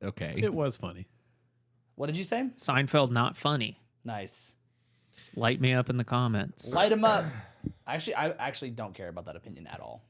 Okay. It was funny. What did you say? Seinfeld not funny. Nice. Light me up in the comments. Light him up. I actually don't care about that opinion at all.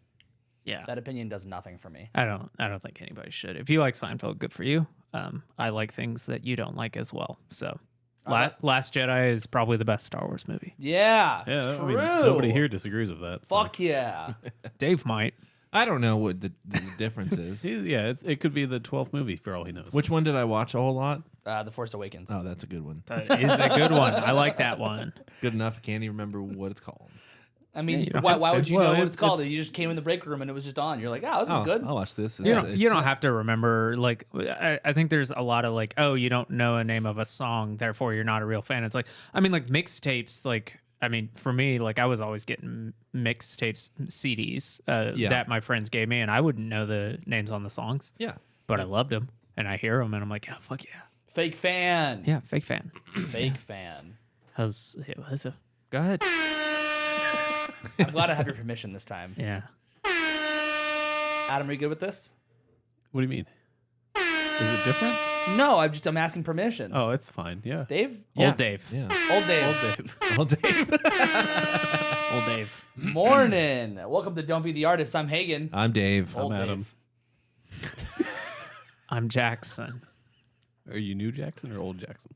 Yeah. That opinion does nothing for me. I don't think anybody should. If you like Seinfeld, good for you. I like things that you don't like as well. So Last Jedi is probably the best Star Wars movie. Yeah. Yeah, True. I mean, nobody here disagrees with that. So. Fuck yeah. Dave might. I don't know what the difference is. Yeah, it could be the 12th movie for all he knows. Which one did I watch a whole lot? The Force Awakens. Oh, that's a good one. That is a good one. I like that one. Good enough. I can't even remember what it's called. I mean, you don't why have to would say- you well, know what it's called? it's- You just came in the break room and it was just on. You're like, oh, this is good. I'll watch this. You don't have to remember, like, I think there's a lot of, like, oh, you don't know a name of a song, therefore you're not a real fan. It's like, I mean, like, mixtapes, like, I mean, for me, like, I was always getting mixtapes, CDs that my friends gave me, and I wouldn't know the names on the songs. Yeah. But I loved them, and I hear them, and I'm like, yeah, fuck yeah. Fake fan. Yeah, fake fan. Fake fan. Go ahead. I'm glad I have your permission this time. Yeah. Adam, are you good with this? What do you mean? Is it different? No, I'm asking permission. Oh, it's fine. Yeah. Dave? Old Dave. Yeah. Old Dave. All day. Old Dave. Morning. Welcome to Don't Be the Artist. I'm Hagen. I'm Dave. Old I'm Adam. Dave. I'm Jackson. Are you new Jackson or old Jackson?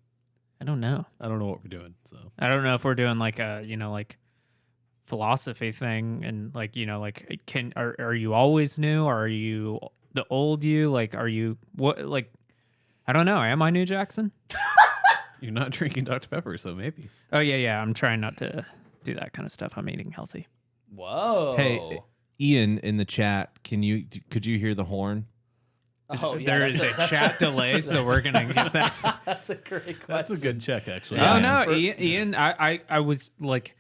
I don't know. I don't know what we're doing. So I don't know if we're doing like a, like philosophy thing and like, like are you always new or are you the old you? Like, are you what, like, I don't know. Am I new Jackson? you're not drinking Dr. Pepper, so maybe. Oh yeah. I'm trying not to do that kind of stuff. I'm eating healthy. Whoa. Hey, Ian in the chat, could you hear the horn? Oh, yeah, There is a chat delay, so we're gonna get that. That's a great question. That's a good check, actually. Oh Yeah. no, Ian. I was like,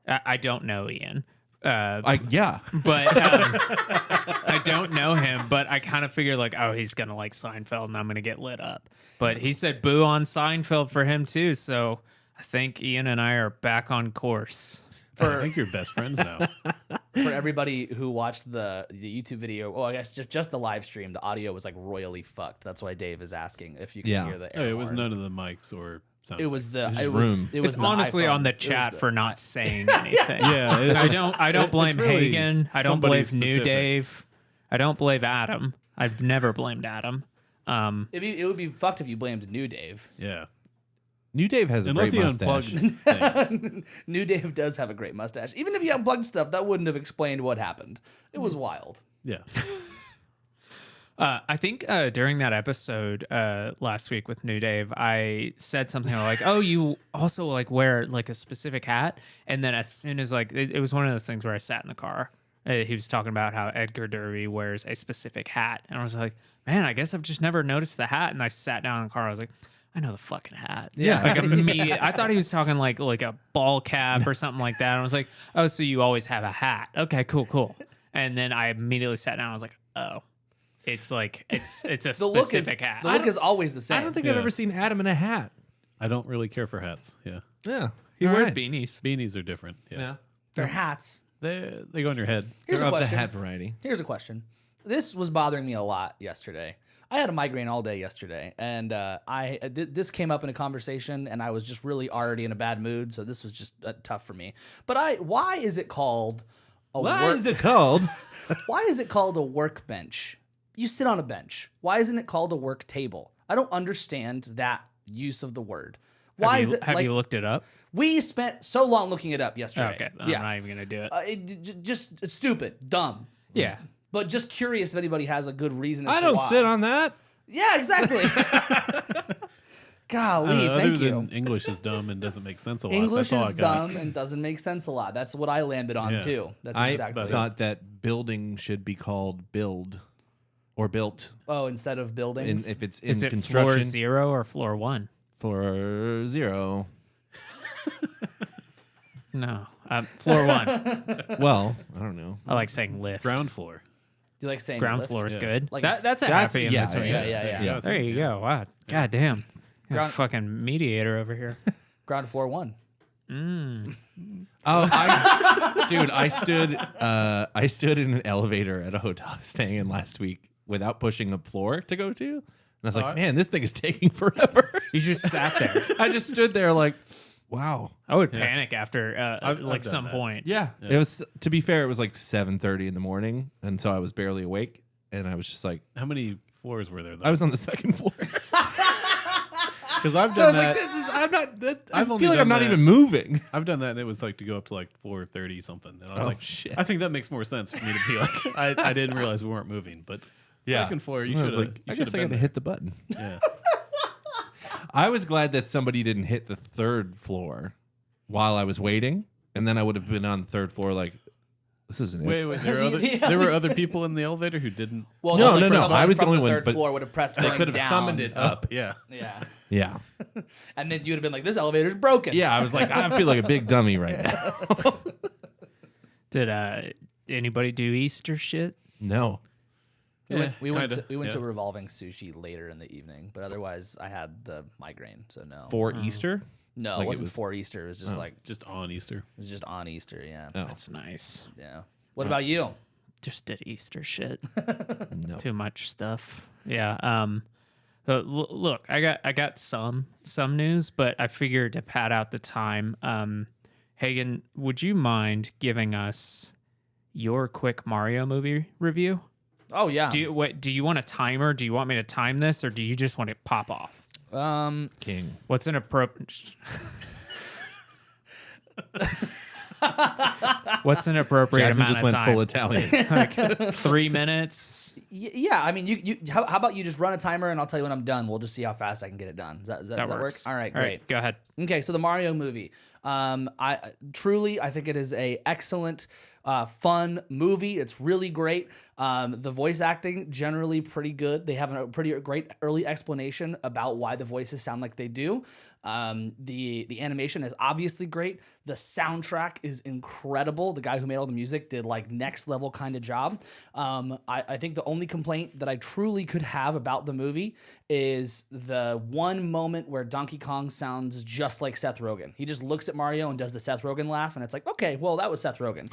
I don't know Ian. Yeah. But I don't know him, but I kind of figured like, oh, he's gonna like Seinfeld and I'm gonna get lit up. But he said boo on Seinfeld for him too, so I think Ian and I are back on course. I think you're best friends now. For everybody who watched the YouTube video, well, I guess just the live stream, the audio was like royally fucked. That's why Dave is asking if you can Yeah. hear the Oh, air it was horn. none of the mics or sound It was the effects. it was room. it was It's the honestly iPhone. on the It was chat the- for not saying anything. Yeah, I don't blame it's really Hagen. I don't somebody blame New specific. Dave. I don't blame Adam. I've never blamed Adam. It would be fucked if you blamed New Dave. Yeah. New Dave has a Unless great he mustache. unplugged things. New Dave does have a great mustache. Even if you unplugged stuff, that wouldn't have explained what happened. It was wild. Yeah. I think during that episode last week with New Dave, I said something like, "Oh, you also like wear like a specific hat." And then as soon as like it was one of those things where I sat in the car, he was talking about how Edgar Derby wears a specific hat, and I was like, "Man, I guess I've just never noticed the hat." And I sat down in the car. I was like, I know the fucking hat. Yeah. Like immediate. I thought he was talking like a ball cap or something like that. And I was like, oh, so you always have a hat. Okay, cool. And then I immediately sat down. I was like, oh, it's like, it's a The look is specific hat. the look is always the same. I don't think I've Yeah. ever seen Adam in a hat. I don't really care for hats. Yeah. Yeah. He All wears right. beanies. Beanies are different. Yeah. Yeah. they're hats. They go on your head. Here's They're a of the question. hat variety. Here's a question. this was bothering me a lot yesterday. I had a migraine all day yesterday, and this came up in a conversation, and I was just really already in a bad mood, so this was just tough for me. But why is it called a Why is it called? Why is it called a workbench? You sit on a bench. Why isn't it called a work table? I don't understand that use of the word. Why is it? Have like, you looked it up? we spent so long looking it up yesterday. Okay, I'm not even gonna do it. Just stupid, dumb. Yeah. But just curious if anybody has a good reason. As I to don't why. sit on that. Yeah, exactly. Golly, Other thank than you. English is dumb and doesn't make sense a lot. English That's all is I got. dumb and doesn't make sense a lot. That's what I landed on Yeah. too. That's I exactly. thought that building should be called build or built. Oh, instead of In, buildings. if it's in Is it construction floor 0 or floor 1? for 0. No, floor 1. Well, I don't know. I like saying lift. Ground floor. you like saying Ground lift? floor is Yeah. good. Like That's a that's- happy in yeah, between. Yeah, yeah, yeah. There you go. Wow. God damn. Ground- Fucking mediator over here. Ground floor 1. Oh, dude, I stood in an elevator at a hotel I was staying in last week without pushing a floor to go to. And I was like, man, this thing is taking forever. You just sat there. I just stood there like, wow. I would panic after I've like done some that. point. Yeah. It was, to be fair, it was like 7:30 in the morning. And so I was barely awake. And I was just like, How many floors were there, though? I was on the second floor. Because I've I done was that. like, this is, I'm not, I I've feel only like I'm done not that. even moving. I've done that, and it was like to go up to like 430 something. And I was Oh, like, shit. I think that makes more sense for me to be like, I didn't realize we weren't moving. But second floor, you I should was have. like, I guess I got to hit the button. Yeah. I was glad that somebody didn't hit the third floor while I was waiting, and then I would have been on the third floor like, this isn't it. Wait. There were other people in the elevator who didn't. Well, No, just no, no, someone I was the from only one, third but floor would have pressed. They going could have down. summoned it up. Yeah. Yeah, Yeah. and then you'd have been like, "This elevator's broken." Yeah, I was like, I feel like a big dummy right now. Did anybody do Easter shit? No. We went, kinda, we went to yeah. revolving sushi later in the evening, but otherwise I had the migraine, so no. For Easter? No, like it it wasn't was- for Easter. It was just like Just on Easter. it was just on Easter. Yeah, Oh, That's nice. yeah. What about you? Just did Easter shit. no. Too much stuff. Yeah. Look, I got some news, but I figured to pad out the time. Hagen, would you mind giving us your quick Mario movie review? Oh yeah. Do you want a timer? Do you want me to time this, or do you just want it pop off? King. What's an appropriate? What's an appropriate Jackson amount just of went time? full Italian. Like 3 minutes. Yeah, I mean, you how about you just run a timer and I'll tell you when I'm done. We'll just see how fast I can get it done. Does that work? works. All right, great. Go ahead. Okay, so the Mario movie. I think it is a excellent, fun movie. It's really great. The voice acting generally pretty good. They have a pretty great early explanation about why the voices sound like they do. The animation is obviously great. The soundtrack is incredible. The guy who made all the music did like next level kind of job. I think the only complaint that I truly could have about the movie is the one moment where Donkey Kong sounds just like Seth Rogen. He just looks at Mario and does the Seth Rogen laugh, and it's like, okay, well, that was Seth Rogen.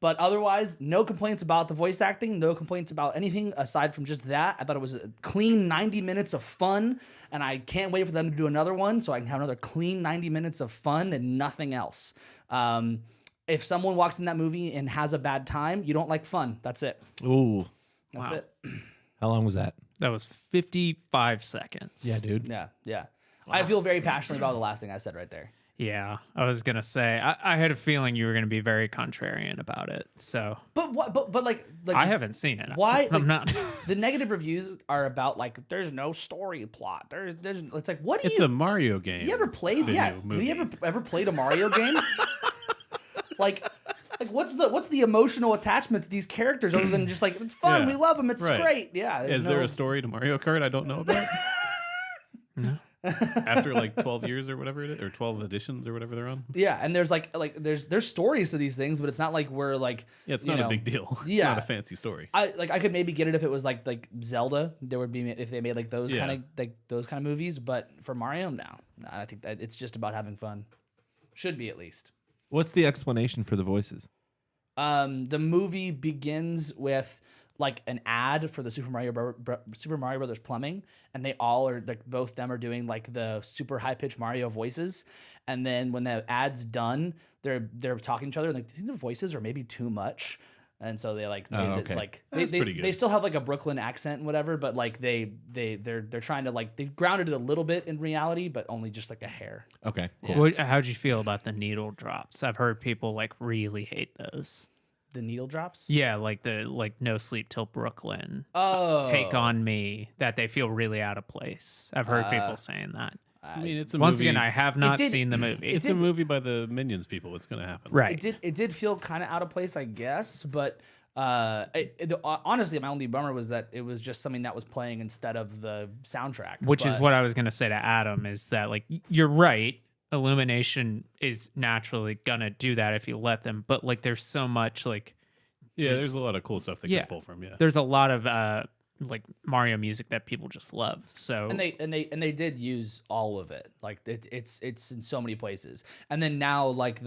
But otherwise, no complaints about the voice acting, no complaints about anything aside from just that. I thought it was a clean 90 minutes of fun, and I can't wait for them to do another one so I can have another clean 90 minutes of fun and nothing else. If someone walks in that movie and has a bad time, you don't like fun. That's it. Ooh. That's Wow. it. How long was that? That was 55 seconds. Yeah, dude. Yeah, yeah. I feel very passionately about the last thing I said right there. Yeah, I was gonna say I had a feeling you were gonna be very contrarian about it. So But what? But like I haven't seen it. Why? I'm like, not. The negative reviews are about like there's no story plot. There's it's like what do It's you a Mario game. you ever played? video Yeah, movie. have you ever played a Mario game? like what's the emotional attachment to these characters other than just like it's fun, Yeah, we love them, it's right. great. Yeah. Is there a story to Mario Kart I don't know about? No. After like 12 years or whatever it is, or 12 editions or whatever they're on. Yeah, and there's like there's stories to these things, but it's not like we're like Yeah, it's you not know, a big deal. It's yeah. not a fancy story. I could maybe get it if it was like Zelda. There would be if they made like those Yeah. kind of movies. But for Mario, no. I think that it's just about having fun. Should be at least. What's the explanation for the voices? The movie begins with like an ad for the Super Mario Brothers plumbing, and they all are like both them are doing like the super high pitched Mario voices, and then when the ad's done, they're talking to each other and like, do you think their voices are maybe too much? And so they like made it, like That's pretty good. they still have like a Brooklyn accent and whatever, but like they're trying to like they grounded it a little bit in reality, but only just like a hair. Okay, cool. How'd you feel about the needle drops? I've heard people like really hate those. The needle drops. Yeah, like the No Sleep Till Brooklyn Oh, Take on Me, that they feel really out of place. I've heard people saying that. I mean, it's a Once movie. again, I have not did- seen the movie. It's a movie by the Minions people. It's going to happen. Right. It did feel kind of out of place, I guess, but honestly, my only bummer was that it was just something that was playing instead of the soundtrack, Which is but- what I was going to say to Adam is that, like, you're right. Illumination is naturally going to do that if you let them. But, like, there's so much, like, Yeah, It's- there's a lot of cool stuff they yeah. can pull from. Yeah. there's a lot of, like, Mario music that people just love. So, and they did use all of it. Like it's in so many places. And then now like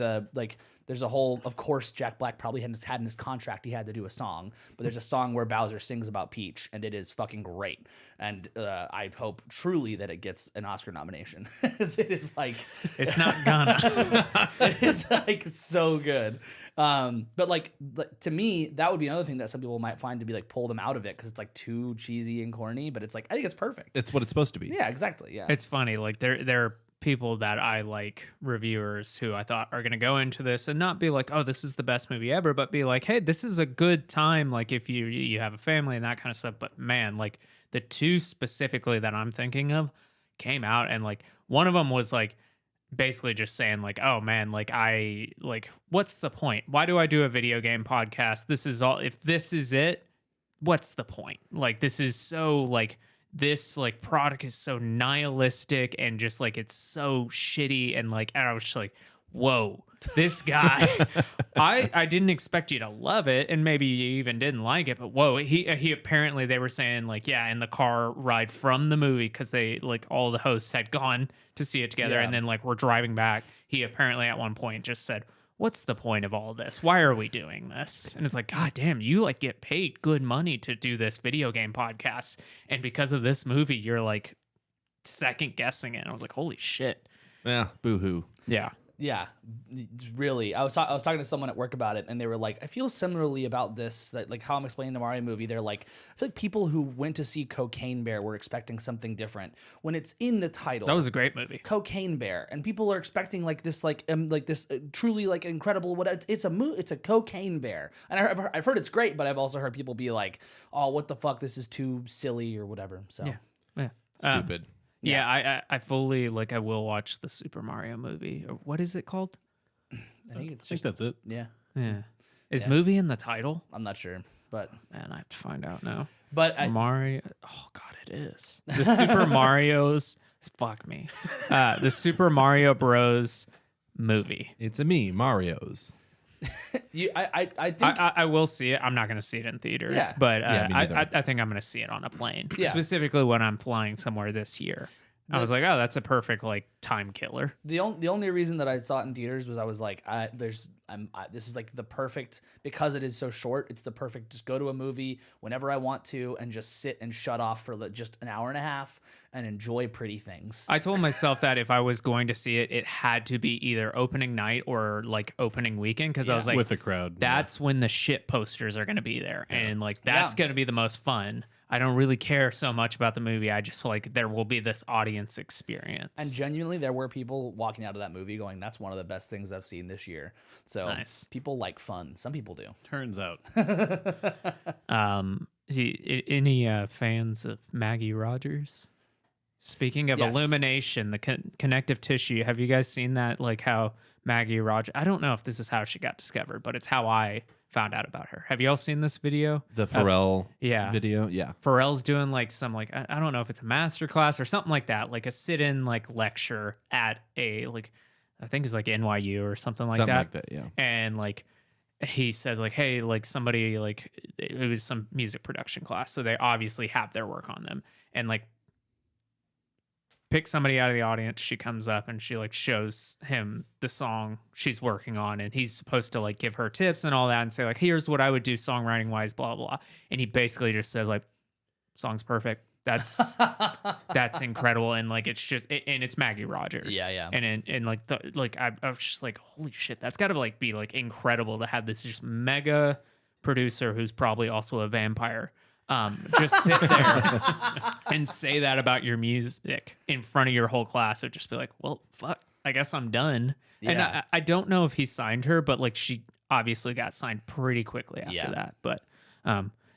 there's a whole, of course, Jack Black probably had in his contract he had to do a song, but there's a song where Bowser sings about Peach, and it is fucking great. And I hope truly that it gets an Oscar nomination. It is like it's not gonna. it is like so good. But like to me, that would be another thing that some people might find to be like pull them out of it because it's like too cheesy and corny. But it's like I think it's perfect. It's what it's supposed to be. Yeah, exactly. Yeah. It's funny. Like, there are people that I like, reviewers who I thought are going to go into this and not be like, oh, this is the best movie ever, but be like, hey, this is a good time. Like, if you have a family and that kind of stuff. But man, like, the two specifically that I'm thinking of came out, and like one of them was like basically just saying like, oh man, like what's the point? Why do I do a video game podcast? This is all, if this is it, what's the point? Like, this is so like, this like product is so nihilistic and just like it's so shitty, and like, and I was just like, whoa, this guy. I didn't expect you to love it, and maybe you even didn't like it, but whoa, he apparently, they were saying like, yeah, in the car ride from the movie, because they like all the hosts had gone to see it together, Yeah. and then like we're driving back, he apparently at one point just said, what's the point of all this? Why are we doing this? And it's like, God damn, you like get paid good money to do this video game podcast, and because of this movie you're like second guessing it. And I was like, holy shit. Yeah, boo-hoo. Yeah. Yeah, it's really. I was talking to someone at work about it, and they were like, "I feel similarly about this. That like how I'm explaining the Mario movie. They're like, I feel like people who went to see Cocaine Bear were expecting something different when it's in the title. That was a great movie. Cocaine Bear, and people are expecting like this, like this truly like incredible. What it's a Cocaine Bear, and I've heard it's great, but I've also heard people be like, "Oh, what the fuck? This is too silly or whatever." So Yeah. Stupid. Yeah, I fully like, I will watch the Super Mario movie. Or what is it called? I think it's I think just that's it. yeah. Yeah. Is movie in the title? I'm not sure, but Man, I have to find out now. I, Oh god, it is. The Super Mario's fuck me. The Super Mario Bros movie. It's a me, Mario's. I think I will see it. I'm not going to see it in theaters, Yeah. but Yeah, me neither. I think I'm going to see it on a plane. Yeah. Specifically when I'm flying somewhere this year. I was like, oh, that's a perfect like time killer. the only reason that I saw it in theaters was I was like, this is like the perfect, because it is so short. It's the perfect, just go to a movie whenever I want to and just sit and shut off for just an hour and a half and enjoy pretty things. I told myself that if I was going to see it, it had to be either opening night or like opening weekend, because I was like, With the crowd. that's when the shit posters are going to be there, and like that's Yeah. going to be the most fun. I don't really care so much about the movie. I just feel like there will be this audience experience. And genuinely, there were people walking out of that movie going, "That's one of the best things I've seen this year." So Nice. people like fun. Some people do. Turns out. Any fans of Maggie Rogers? Speaking of Yes. Illumination, the connective tissue, have you guys seen that? Like how Maggie Rogers, I don't know if this is how she got discovered, but it's how I found out about her. Have you all seen this video? The Pharrell Yeah. video. Yeah. Pharrell's doing like some like, I don't know if it's a master class or something like that, like a sit-in like lecture at a like, I think it's like NYU or something like Something that. like that, yeah. And like he says like, hey, like somebody like, it was some music production class, so they obviously have their work on them, and like picks somebody out of the audience. She comes up and she like shows him the song she's working on, and he's supposed to like give her tips and all that, and say like, here's what I would do songwriting wise, blah blah. And he basically just says like, song's perfect. That's incredible, and like it's just and it's Maggie Rogers. Yeah. And like I was just like, holy shit, that's got to like be like incredible to have this just mega producer who's probably also a vampire. Just sit there and say that about your music in front of your whole class. Or just be like, well, fuck, I guess I'm done. Yeah. And I don't know if he signed her, but like she obviously got signed pretty quickly after that. But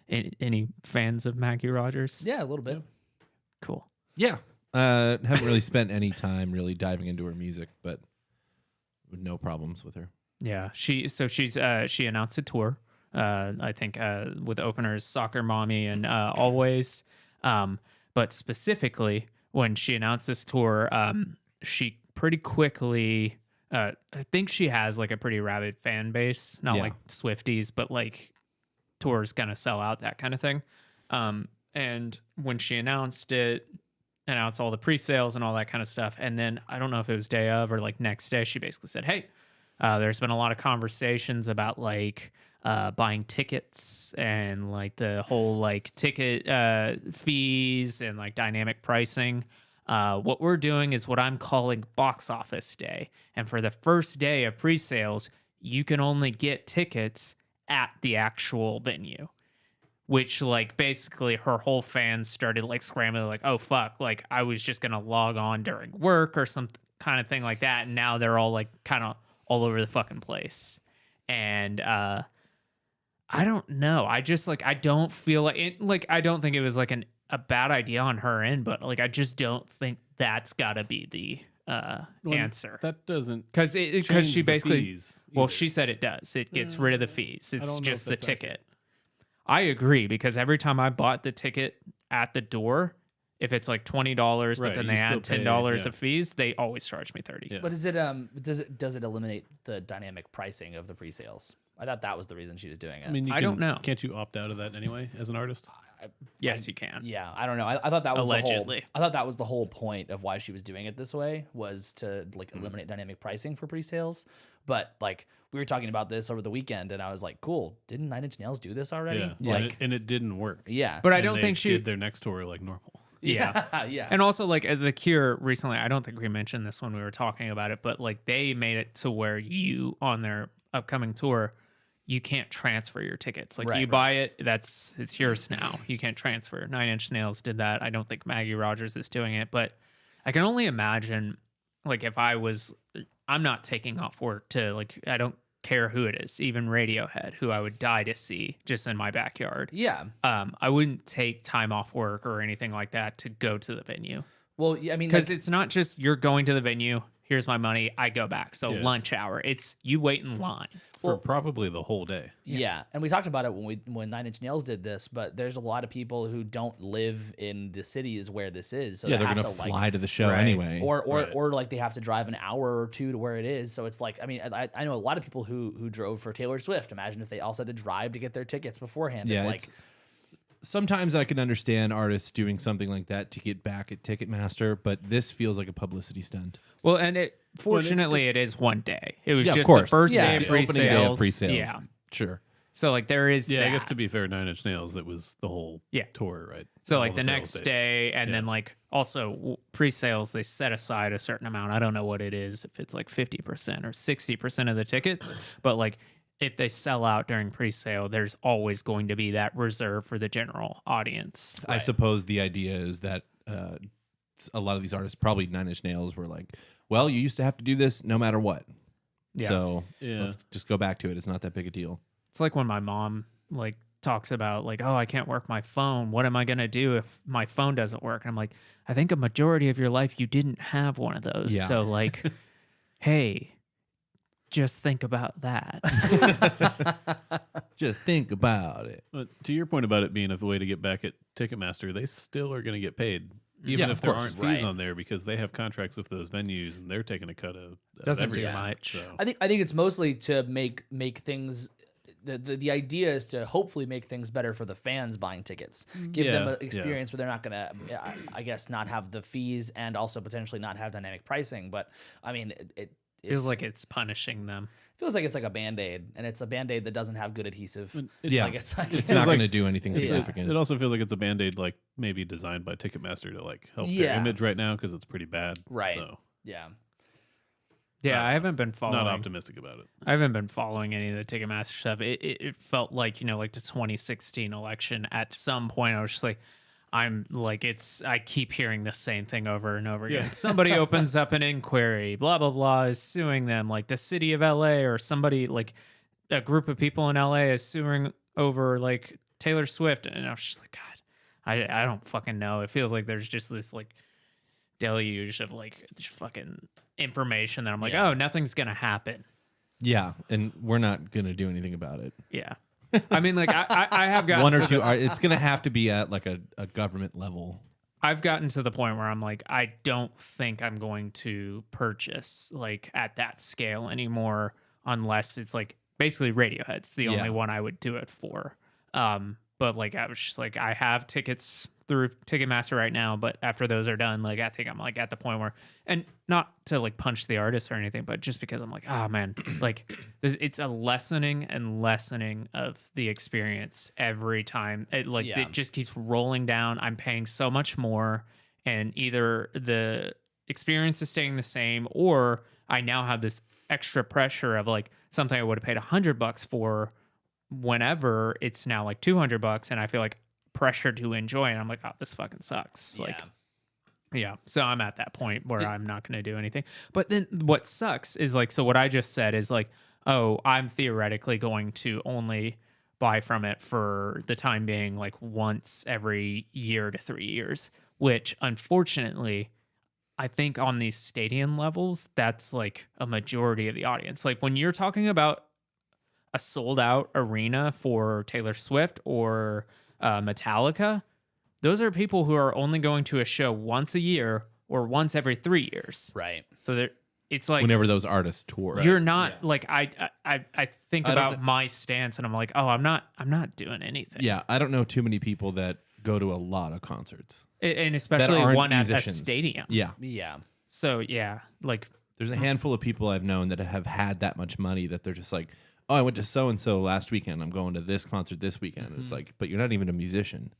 any fans of Maggie Rogers? Yeah, a little bit. Cool. Yeah. Haven't really spent any time really diving into her music, but with no problems with her. Yeah. She announced a tour. I think with openers Soccer Mommy and Always. But specifically when she announced this tour, she pretty quickly I think she has like a pretty rabid fan base, not like Swifties, but like tours gonna sell out, that kind of thing. And when she announced all the pre-sales and all that kind of stuff, and then I don't know if it was day of or like next day, she basically said, hey, there's been a lot of conversations about like buying tickets and like the whole like ticket fees and like dynamic pricing. What we're doing is what I'm calling box office day. And for the first day of pre-sales, you can only get tickets at the actual venue, which like basically her whole fans started like scrambling like, oh fuck, like I was just going to log on during work or some kind of thing like that. And now they're all like kind of all over the fucking place. And, I don't know. I just like, I don't feel like it, like, I don't think it was like a bad idea on her end, but like, I just don't think that's gotta be the answer. That doesn't because she basically, well, she said it does. It gets rid of the fees. It's just the ticket. Accurate. I agree, because every time I bought the ticket at the door, if it's like $20, but then they add $10 of fees, they always charge me $30. Yeah. But is it does it eliminate the dynamic pricing of the pre-sales? I thought that was the reason she was doing it. I mean, I don't know. Can't you opt out of that anyway as an artist? Yes, you can. Yeah, I don't know. I thought that was Allegedly. I thought that was the whole point of why she was doing it this way, was to like eliminate dynamic pricing for pre-sales. But like we were talking about this over the weekend, and I was like, cool, didn't Nine Inch Nails do this already? Yeah, Like, and it didn't work. yeah. But I And don't they think she did their next tour like normal. Yeah. yeah. And also, like, The Cure recently, I don't think we mentioned this when we were talking about it, but like they made it to where you, on their upcoming tour, you can't transfer your tickets. Like, you buy it, it's yours now. You can't transfer. Nine Inch Nails did that. I don't think Maggie Rogers is doing it, but I can only imagine, like, if I'm not taking off work to, like, I don't care who it is, even Radiohead, who I would die to see just in my backyard. Yeah. I wouldn't take time off work or anything like that to go to the venue. Well, yeah, I mean, Because like, it's not just you're going to the venue, here's my money, I go back. So Yeah, lunch hour, it's you wait in line. For probably the whole day. yeah, and we talked about it when Nine Inch Nails did this, but there's a lot of people who don't live in the cities where this is, so Yeah, they they're have gonna to fly to the show Right. anyway. or like they have to drive an hour or two to where it is. So it's like, I mean, I know a lot of people who drove for Taylor Swift. Imagine if they also had to drive to get their tickets beforehand. Yeah, It's like, it's- sometimes I can understand artists doing something like that to get back at Ticketmaster, but this feels like a publicity stunt. Well, and fortunately it is one day. It was Yeah, of just course. the first Yeah. day of The opening pre-sales. day of pre-sales. Yeah. Sure. So like there is Yeah, I that. guess to be fair, Nine Inch Nails, that was the whole tour, right? So All like the sales next dates. day, and Yeah. then like also pre-sales, they set aside a certain amount. I don't know what it is, if it's like 50% or 60% of the tickets, but like if they sell out during pre-sale, there's always going to be that reserve for the general audience. I suppose the idea is that a lot of these artists, probably Nine Inch Nails, were like, well, you used to have to do this no matter what. Yeah. So Yeah. let's just go back to it. It's not that big a deal. It's like when my mom like talks about like, oh, I can't work my phone. What am I going to do if my phone doesn't work? And I'm like, I think a majority of your life you didn't have one of those. Yeah. So like, hey, just think about that. Just think about it. But to your point about it being a way to get back at Ticketmaster, they still are going to get paid, even Yeah, if of there course. aren't fees on there, because they have contracts with those venues and they're taking a cut of Doesn't do everything. much. So. I think it's mostly to make things the idea is to hopefully make things better for the fans buying tickets, give them Yeah, an experience where they're not gonna, I guess, not have the fees and also potentially not have dynamic pricing. But I mean, it Feels like it's punishing them. feels like it's like a Band-Aid, and it's a Band-Aid that doesn't have good adhesive. Yeah. Like it's like It's not like- going to do anything Yeah. significant. It also feels like it's a Band-Aid, like maybe designed by Ticketmaster to like help Yeah. their image right now because it's pretty bad. Right. So yeah. Yeah, I haven't been following. not optimistic about it. I haven't been following any of the Ticketmaster stuff. It felt like, like the 2016 election. At some point, I was just like, I keep hearing the same thing over and over again. Yeah. Somebody opens up an inquiry, blah, blah, blah, is suing them. Like the city of LA or somebody, like a group of people in LA is suing over like Taylor Swift. And I was just like, God, I don't fucking know. It feels like there's just this like deluge of like just fucking information that I'm like, Yeah. oh, nothing's going to happen. Yeah, and we're not going to do anything about it. Yeah. I mean, like, I have gotten One or to two the- it's going to have to be at like a government level. I've gotten to the point where I'm like, I don't think I'm going to purchase like at that scale anymore unless it's like basically Radiohead's the only Yeah. one I would do it for. But like I was just like, I have tickets through Ticketmaster right now, but after those are done, like I think I'm like at the point where, and not to like punch the artist or anything, but just because I'm like, oh man, like it's a lessening of the experience every time. Yeah. It just keeps rolling down. I'm paying so much more, and either the experience is staying the same, or I now have this extra pressure of like something I would have paid $100 for. Whenever it's now like $200, and I feel like pressure to enjoy, and I'm like, oh, this fucking sucks. Like, yeah. So I'm at that point where I'm not going to do anything. But then what sucks is like, so what I just said is like, oh, I'm theoretically going to only buy from it for the time being, like once every year to 3 years, which unfortunately, I think on these stadium levels, that's like a majority of the audience. Like when you're talking about a sold out arena for Taylor Swift or Metallica, those are people who are only going to a show once a year or once every 3 years. Right. So it's like Whenever those artists tour. you're not like I think I don't about my stance and I'm like, oh, I'm not doing anything. Yeah, I don't know too many people that go to a lot of concerts. And that especially aren't one at a musicians. stadium. Yeah. Yeah. So yeah, like There's a handful of people I've known that have had that much money that they're just like, oh, I went to so-and-so last weekend. I'm going to this concert this weekend. And it's like, but you're not even a musician.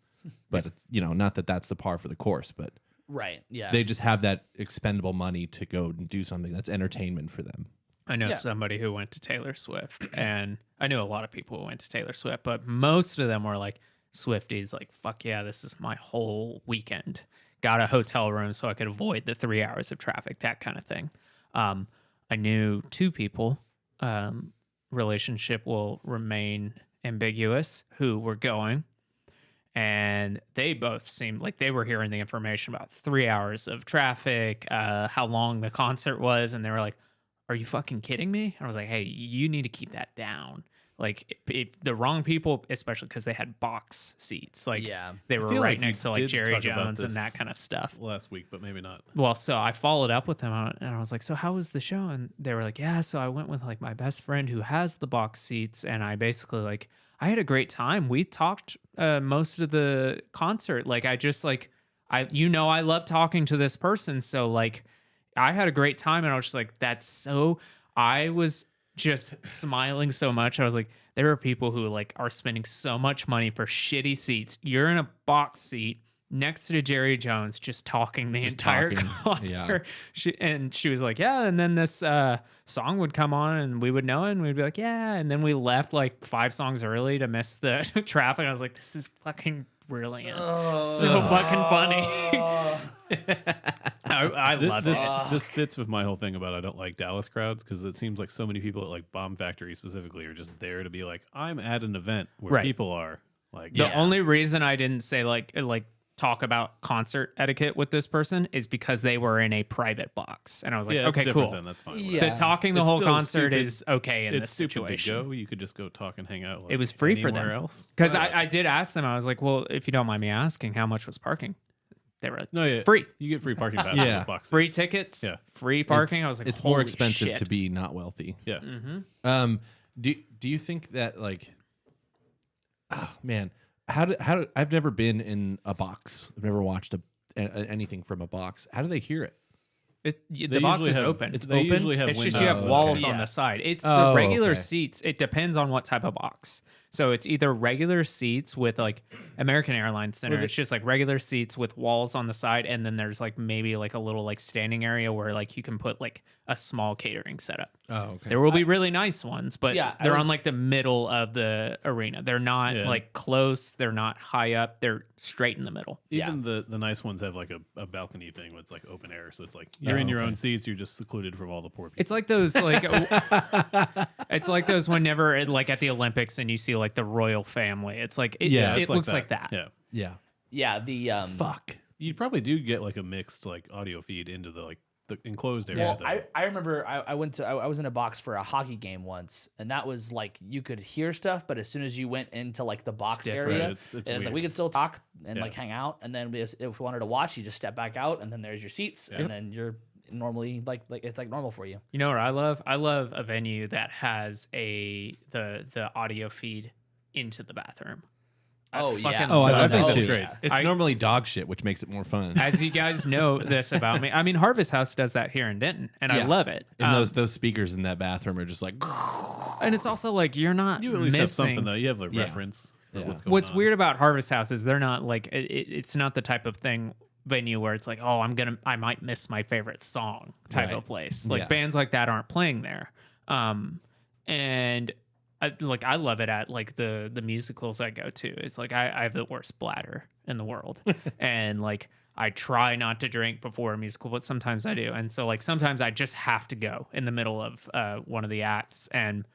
But it's, not that that's the par for the course, but Right. Yeah. they just have that expendable money to go and do something that's entertainment for them. I know Yeah. somebody who went to Taylor Swift, and I knew a lot of people who went to Taylor Swift, but most of them were like Swifties, like, fuck yeah, this is my whole weekend. Got a hotel room so I could avoid the 3 hours of traffic, that kind of thing. I knew two people, relationship will remain ambiguous, who were going. And they both seemed like they were hearing the information about 3 hours of traffic, how long the concert was. And they were like, are you fucking kidding me? I was like, hey, you need to keep that down. Like if the wrong people, especially because they had box seats, like Yeah. they were feel right like next you to like did Jerry talk about Jones and this that kind of stuff. last week, but maybe not. Well, so I followed up with them and I was like, so how was the show? And they were like, yeah, so I went with like my best friend who has the box seats. And I basically like, I had a great time. We talked most of the concert. Like I just like, I love talking to this person. So like I had a great time and I was just like, I was just smiling so much. I was like, there are people who like are spending so much money for shitty seats. You're in a box seat next to Jerry Jones, just talking the entire talking. concert. She was like, yeah. And then this song would come on and we would know it and we'd be like, yeah. And then we left like 5 songs early to miss the traffic. I was like, this is fucking brilliant. So fucking funny. I love it. This fits with my whole thing about I don't like Dallas crowds because it seems like so many people at like Bomb Factory specifically are just there to be like, I'm at an event where Right. people are. Like, The only reason I didn't say like talk about concert etiquette with this person is because they were in a private box. And I was like, yeah, it's okay, different cool. then. That's fine. Yeah. The talking the It's whole still concert stupid. is okay in It's this stupid situation. to go. You could just go talk and hang out. Like, It was free for them. anywhere else. Because I did ask them, I was like, well, if you don't mind me asking, how much was parking? They were like, No, yeah, free. You get free parking passes. Yeah. with box Free seats. tickets, Yeah. free parking. I was like, it's more holy expensive shit. to be not wealthy. Yeah. Mm-hmm. Do you think that like Oh, man, I've never been in a box. I've never watched anything from a box. How do they hear it? The box usually is have- open. they usually have It's just you have windows. walls Okay. on Yeah. the side. It's Oh, the regular okay. seats. It depends on what type of box. So it's either regular seats with like American Airlines Center. It's just like regular seats with walls on the side, and then there's like maybe like a little like standing area where like you can put like a small catering setup. Oh, okay. There will be really nice ones, but Yeah, I they're was- on like the middle of the arena. They're not Yeah. like close. They're not high up. They're straight in the middle. Even the nice ones have like a balcony thing with like open air, so it's like you're in your own seats. You're just secluded from all the poor people. It's like those like it's like those whenever like at the Olympics and you see like the royal family. It's like it, Yeah, it it's looks like that. Yeah, Yeah. Yeah, the Fuck. you probably do get like a mixed like audio feed into the like the enclosed area. Well, though. I remember I was in a box for a hockey game once, and that was like you could hear stuff, but as soon as you went into like the box different. area, It's it was like weird. we could still talk and Yeah. like hang out, and then if we wanted to watch, you just step back out, and then there's your seats, and then you're normally like it's like normal for you. You know what I love? I love a venue that has the audio feed into the bathroom. Oh, fucking yeah. Oh, I I love think that that's too. great. It's I- normally dog shit, which makes it more fun. As you guys know this about me, I mean Harvest House does that here in Denton, and I Yeah. love it. And those speakers in that bathroom are just like. And it's also like you're not you at least have missing. something though. You have a Yeah. reference for Yeah. what's going What's on. weird about Harvest House is they're not like it's not the type of thing venue where it's like, oh, I might miss my favorite song type Right. of place. Like Yeah. bands like that aren't playing there. And I love it at like the musicals I go to. It's like I have the worst bladder in the world, and like I try not to drink before a musical, but sometimes I do. And so like sometimes I just have to go in the middle of one of the acts, and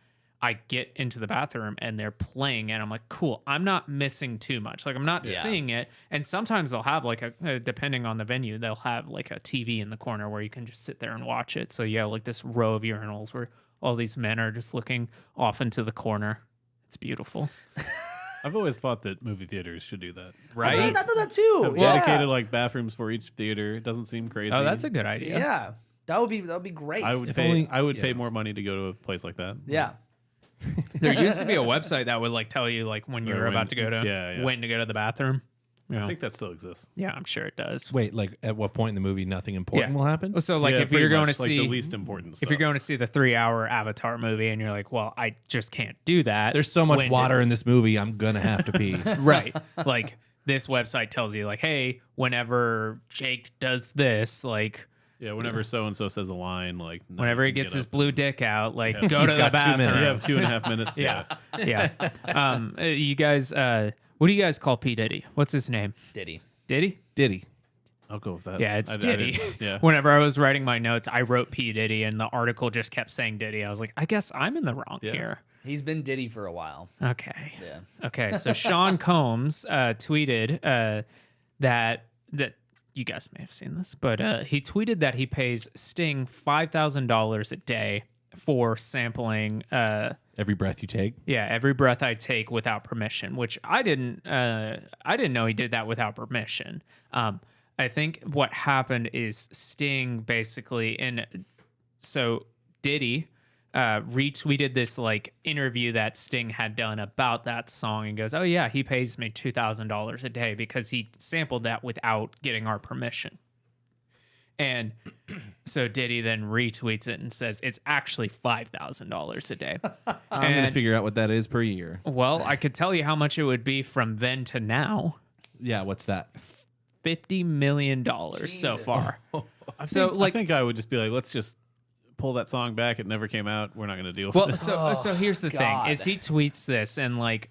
I get into the bathroom and they're playing, and I'm like, cool, I'm not missing too much. Like I'm not Yeah. seeing it. And sometimes they'll have like depending on the venue, they'll have like a TV in the corner where you can just sit there and watch it. So you have like this row of urinals where all these men are just looking off into the corner. It's beautiful. I've always thought that movie theaters should do that. I thought that too. Have Yeah. dedicated like bathrooms for each theater. It doesn't seem crazy. Oh, that's a good idea. Yeah, that would be great. I would If pay. only- I would yeah. pay more money to go to a place like that. Yeah. There used to be a website that would like tell you like when Or you're when- about to go to yeah. when to go to the bathroom. I think that still exists. Yeah, I'm sure it does. Wait, like at what point in the movie nothing important Yeah. will happen? So like Yeah, if pretty you're going much, to like see the least important stuff. if you're going to see the 3-hour Avatar movie and you're like, well, I just can't do that. There's so much when water in this movie, I'm gonna have to pee. right. Like this website tells you like, hey, whenever Jake does this, like yeah, whenever so and so says a line, like no, whenever you he can gets get his up. blue dick out, like go to You've the got 2 bathroom. minutes. You have 2.5 minutes. Yeah. Yeah. You guys what do you guys call P. Diddy? What's his name? Diddy. Diddy? Diddy. I'll go with that. Yeah, it's I Diddy. didn't- Yeah. Whenever I was writing my notes, I wrote P. Diddy and the article just kept saying Diddy. I was like, I guess I'm in the wrong Yeah. here. He's been Diddy for a while. Okay. Yeah. Okay, so Sean Combs tweeted that you guys may have seen this, but he tweeted that he pays Sting $5,000 a day for sampling. Every breath you take. Yeah, every breath I take without permission, which I didn't know he did that without permission. I think what happened is Sting basically, and so Diddy retweeted this like interview that Sting had done about that song and goes, oh yeah, he pays me $2,000 a day because he sampled that without getting our permission. And so Diddy then retweets it and says it's actually $5,000 a day. I'm gonna And- figure out what that is per year. Well, I could tell you how much it would be from then to now. Yeah, what's that? $50 million so Jesus. far. I So, think, like- I think I would just be like, let's just pull that song back. It never came out. We're not going to deal with Well, this. so here's the thing: God. is he tweets this and like,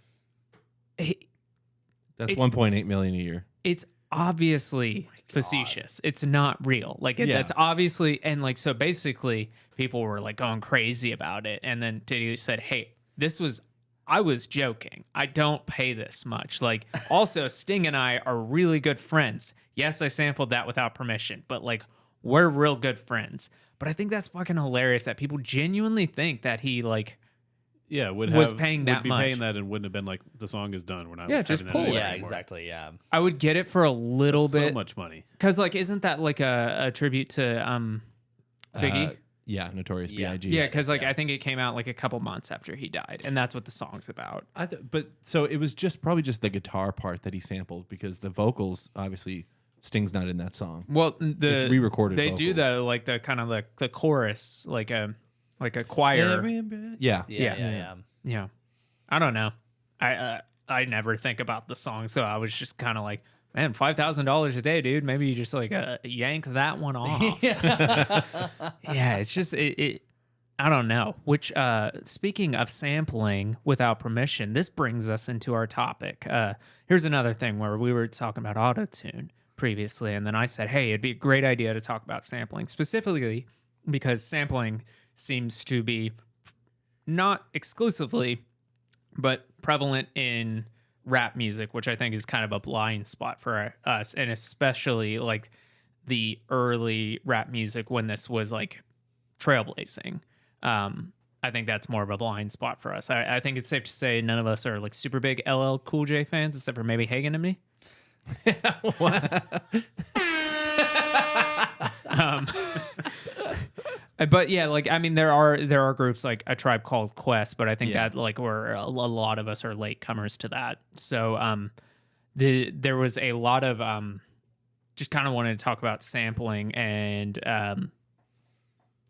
That's It's- 1.8 million a year. it's obviously facetious. It's not real. Like Yeah. that's obviously, and like so basically, people were like going crazy about it, and then Diddy said, "Hey, I was joking. I don't pay this much. Like, also, Sting and I are really good friends. Yes, I sampled that without permission, but like, we're real good friends." But I think that's fucking hilarious that people genuinely think that he like, yeah, would was have, paying would that be much. paying that and wouldn't have been like, the song is done. We're not. Yeah, just having that pull it. anymore. Yeah, exactly. Yeah. I would get it for a little So bit. much money. Because like, isn't that like a tribute to Biggie? Notorious Yeah. B.I.G. Yeah, because like I think it came out like a couple months after he died, and that's what the song's about. But so it was probably just the guitar part that he sampled, because the vocals, obviously Sting's not in that song. Well, It's re-recorded They do vocals. the like the kind of the chorus, like a choir. Yeah. Yeah. I don't know. I never think about the song, so I was just kind of like, man, $5,000 a day, dude. Maybe you just like yank that one off. Yeah, it's just it. I don't know. Which speaking of sampling without permission, this brings us into our topic. Here's another thing where we were talking about autotune previously, and then I said, hey, it'd be a great idea to talk about sampling, specifically because sampling seems to be not exclusively, but prevalent in rap music, which I think is kind of a blind spot for us, and especially like the early rap music when this was like trailblazing. I think that's more of a blind spot for us. I think it's safe to say none of us are like super big LL Cool J fans, except for maybe Hagen and me. But yeah, like I mean, there are groups like A Tribe Called Quest, but I think that like we're a lot of us are latecomers to that. So there was a lot of just kind of wanted to talk about sampling and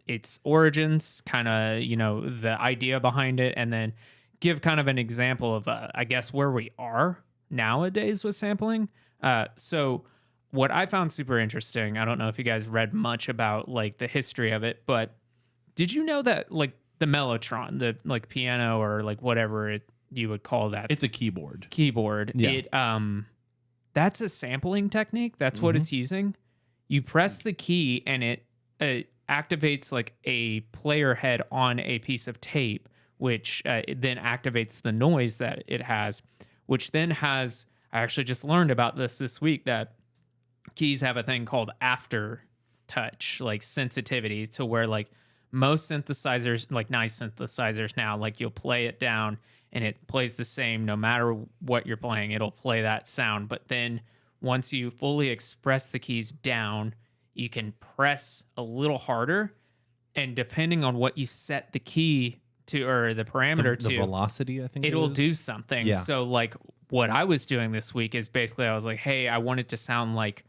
its origins, kind of the idea behind it, and then give kind of an example of I guess where we are nowadays with sampling. So what I found super interesting, I don't know if you guys read much about like the history of it, but did you know that like the Mellotron, the like piano or like whatever you would call that, It's a keyboard. Yeah. It that's a sampling technique. That's what it's using. You press the key and it activates like a player head on a piece of tape, which it then activates the noise that it has, which then has, I actually just learned about this week, that keys have a thing called after touch, like sensitivity, to where like most synthesizers, like nice synthesizers now, like you'll play it down and it plays the same no matter what you're playing, it'll play that sound. But then once you fully express the keys down, you can press a little harder, and depending on what you set the key to or the parameter The to, velocity, I think it'll it is. do something. Yeah. So like what I was doing this week is basically I was like, hey, I want it to sound like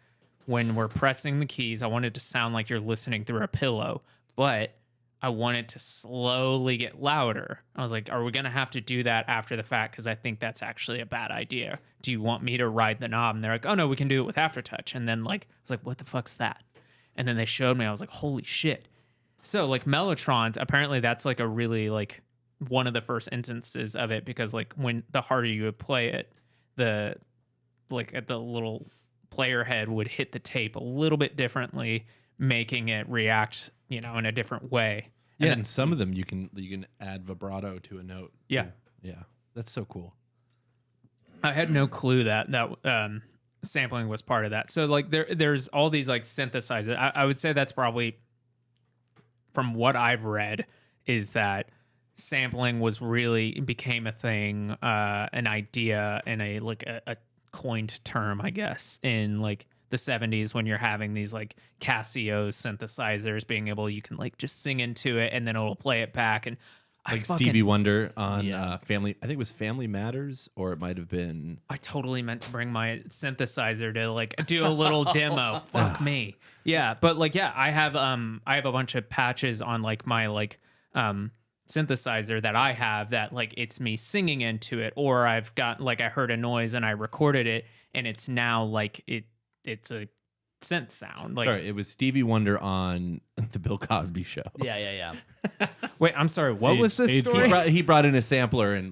when we're pressing the keys, I want it to sound like you're listening through a pillow, but I want it to slowly get louder. I was like, are we going to have to do that after the fact? Because I think that's actually a bad idea. Do you want me to ride the knob? And they're like, oh no, we can do it with aftertouch. And then like, I was like, what the fuck's that? And then they showed me, I was like, holy shit. So like Mellotrons, apparently that's like a really like one of the first instances of it, because like when the harder you would play it, the like at the little player head would hit the tape a little bit differently, making it react, in a different way. Yeah, then- and some of them you can add vibrato to a note. Yeah. too. Yeah. That's so cool. I had no clue that sampling was part of that. So like there's all these like synthesizers. I would say that's probably, from what I've read, is that sampling became a thing, an idea, and a coined term, I guess, in like the 70s, when you're having these like Casio synthesizers you can like just sing into it and then it'll play it back. And Like Stevie Wonder on Family, I think it was Family Matters, or it might have been. I totally meant to bring my synthesizer to like do a little demo. Fuck me. Yeah, but like I have a bunch of patches on like my like synthesizer that I have that like it's me singing into it, or I've got like I heard a noise and I recorded it and it's now like it's a synth sound. Like Sorry, it was Stevie Wonder on the Bill Cosby Show. Yeah. wait, I'm sorry, what was this age story? He brought in a sampler and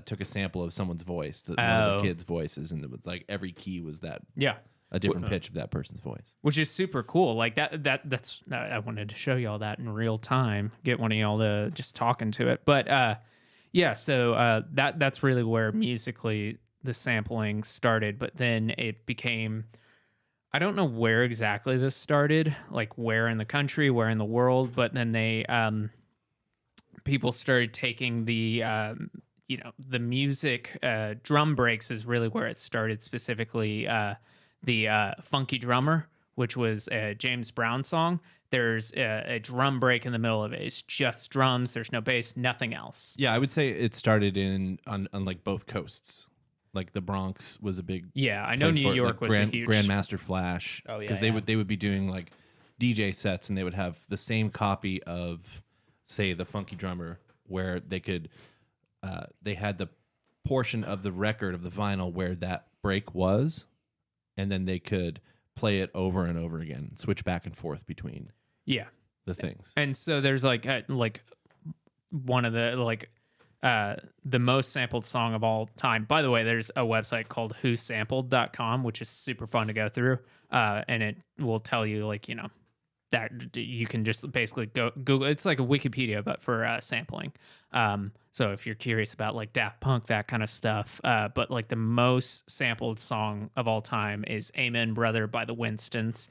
took a sample of someone's voice, one of the kids' voices, and it was like every key was Yeah. a different pitch of that person's voice. Which is super cool. Like that's I wanted to show y'all that in real time. Get one of y'all to just talking to it. But yeah, so that's really where musically the sampling started. But then it became, I don't know where exactly this started, like where in the country, where in the world, but then they people started taking the the music, drum breaks is really where it started, specifically the Funky Drummer, which was a James Brown song, there's a drum break in the middle of it. It's just drums. There's no bass, nothing else. Yeah, I would say it started on like both coasts. Like the Bronx was a big Yeah, I know place New for it, York like was a huge. Grandmaster Flash. Oh, yeah, because they would be doing like DJ sets, and they would have the same copy of, say, the Funky Drummer, where they could they had the portion of the record of the vinyl where that break was, and then they could play it over and over again, switch back and forth between Yeah. the things. And so there's like one of the most sampled song of all time. By the way, there's a website called whosampled.com, which is super fun to go through. And it will tell you that you can just basically go Google. It's like a Wikipedia, but for sampling. So if you're curious about like Daft Punk, that kind of stuff, but like the most sampled song of all time is Amen Brother by the Winstons.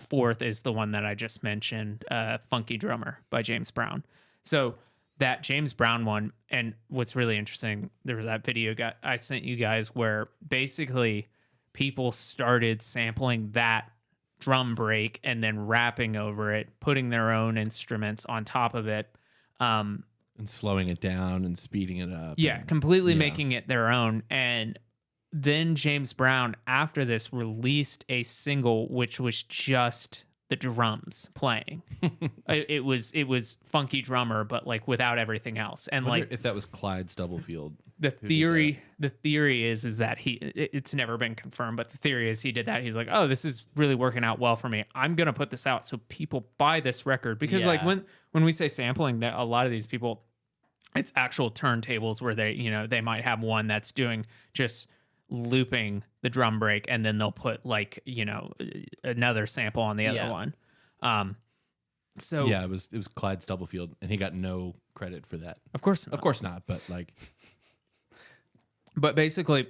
Fourth is the one that I just mentioned, Funky Drummer by James Brown. So that James Brown one, and what's really interesting, there was that video I sent you guys where basically people started sampling that drum break and then rapping over it, putting their own instruments on top of it. And slowing it down and speeding it up. Yeah, and- completely yeah. making it their own. And then James Brown, after this, released a single which was just the drums playing. it was Funky Drummer, but like without everything else. And I wonder like if that was Clyde Stubblefield. the did theory is that it's never been confirmed, but the theory is he did that. He's like, oh, this is really working out well for me. I'm gonna put this out so people buy this record, because like Yeah. when we say sampling, that a lot of these people, it's actual turntables where they might have one that's doing just looping the drum break, and then they'll put like another sample on the other Yeah. one. So Yeah, it was Clyde Stubblefield, and he got no credit for that. of course Of course not, but like, But basically,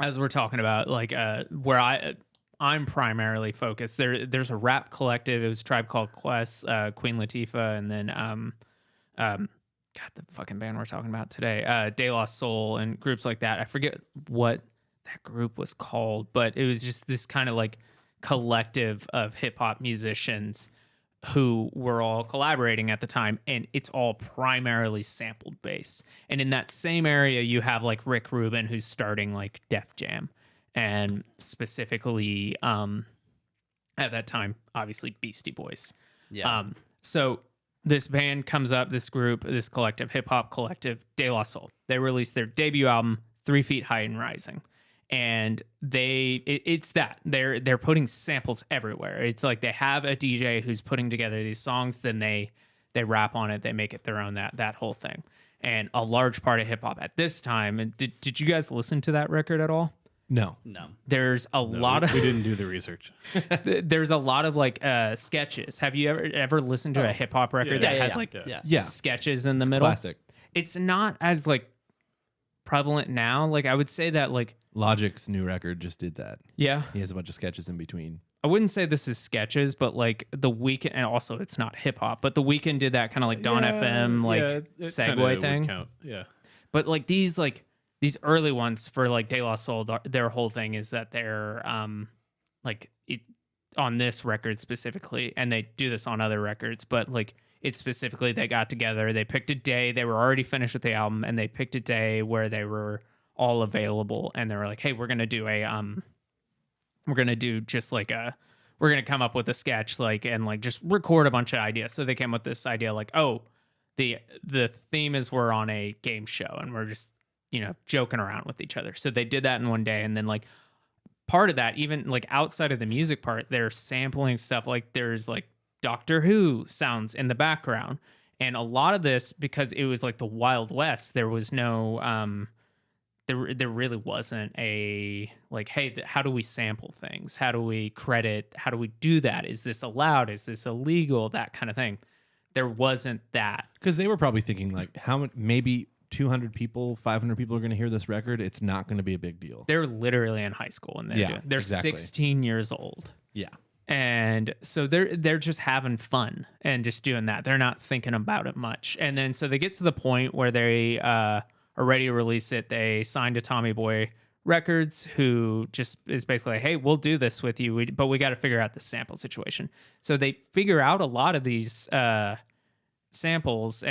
as we're talking about, like where I'm primarily focused, there's a rap collective. It was Tribe Called Quest, Queen Latifah, and then God, the fucking band we're talking about today, De La Soul, and groups like that. I forget what that group was called, but it was just this kind of like collective of hip hop musicians who were all collaborating at the time, and it's all primarily sampled bass. And in that same area, you have like Rick Rubin, who's starting like Def Jam, and specifically at that time, obviously Beastie Boys. Yeah. So this band comes up, this group, this collective, hip hop collective, De La Soul. They released their debut album, 3 Feet High and Rising. And it's that they're putting samples everywhere. It's like they have a DJ who's putting together these songs, then they rap on it, they make it their own, that whole thing. And a large part of hip hop at this time. And did you guys listen to that record at all? no. No. There's a lot of We didn't do the research. there's a lot of like sketches. Have you ever listened to a hip hop record that has like Yeah. sketches in the middle? Classic. It's not as like prevalent now. Like I would say that like Logic's new record just did that. yeah, He has a bunch of sketches in between. I wouldn't say this is sketches, but like The Weeknd, and also it's not hip hop, but The Weeknd did that kind of like Dawn FM like it kinda segue would thing. count. Yeah. But like these early ones for like De La Soul, their whole thing is that they're on this record specifically, and they do this on other records, but like it's specifically they got together, they picked a day, they were already finished with the album, and they picked a day where they were all available, and they were like, hey, we're gonna do just like we're gonna come up with a sketch and just record a bunch of ideas. So they came up with this idea like, oh, the theme is we're on a game show and we're just joking around with each other. So they did that in one day, and then like part of that, even like outside of the music part, they're sampling stuff. Like there's like Doctor Who sounds in the background, and a lot of this, because it was like the Wild West, there was no there really wasn't a like, hey, how do we sample things? How do we credit? How do we do that? Is this allowed? Is this illegal? That kind of thing. There wasn't that. Because they were probably thinking like, maybe 200 people, 500 people are going to hear this record. It's not going to be a big deal. They're literally in high school, and they're exactly. 16 years old. Yeah. And so they're just having fun and just doing that. They're not thinking about it much. And then so they get to the point where they are ready to release it. They signed to Tommy Boy Records, who just is basically like, hey, we'll do this with you, but we got to figure out the sample situation. So they figure out a lot of these samples,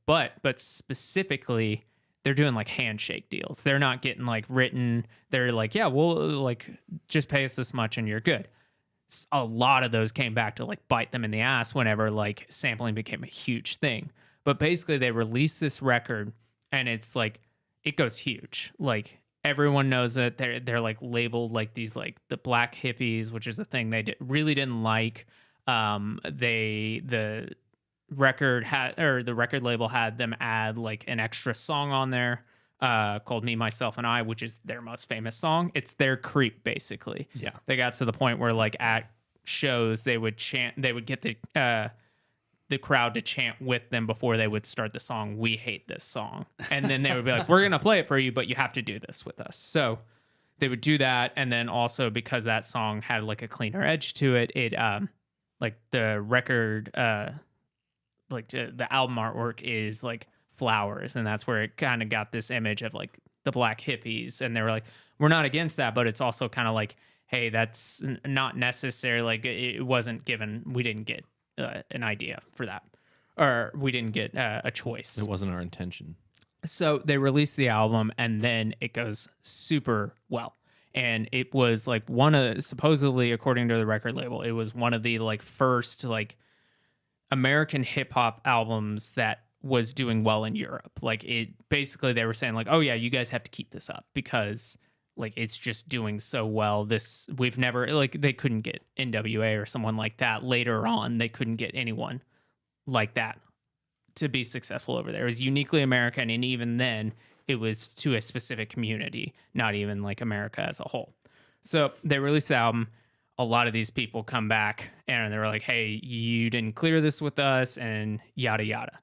but specifically they're doing like handshake deals. They're not getting like written. They're like, yeah, we'll like just pay us this much and you're good. A lot of those came back to like bite them in the ass whenever like sampling became a huge thing. But basically they released this record and it's like, it goes huge. Like everyone knows that they're like labeled like these, like the black hippies, which is a thing they really didn't like. The record label had them add like an extra song on there called Me, Myself, and I, which is their most famous song. It's their creep, basically. Yeah. They got to the point where like at shows they would get the crowd to chant with them before they would start the song, "We hate this song." And then they would be like, "We're going to play it for you, but you have to do this with us." So they would do that. And then also because that song had like a cleaner edge to it, like the record, the album artwork is like flowers, and that's where it kind of got this image of like the black hippies. And they were like, we're not against that, but it's also kind of like, hey, that's not necessary. Like it wasn't given. We didn't get an idea for that, or we didn't get a choice. It wasn't our intention. So they released the album, and then it goes super well. And it was like supposedly, according to the record label, it was one of the like first like American hip hop albums that was doing well in Europe. Like it basically, they were saying like, oh yeah, you guys have to keep this up because like it's just doing so well. We've never, like, they couldn't get NWA or someone like that later on. They couldn't get anyone like that to be successful over there. It was uniquely American, and even then it was to a specific community, not even like America as a whole. So they released the album. A lot of these people come back and they were like, hey, you didn't clear this with us, and yada yada.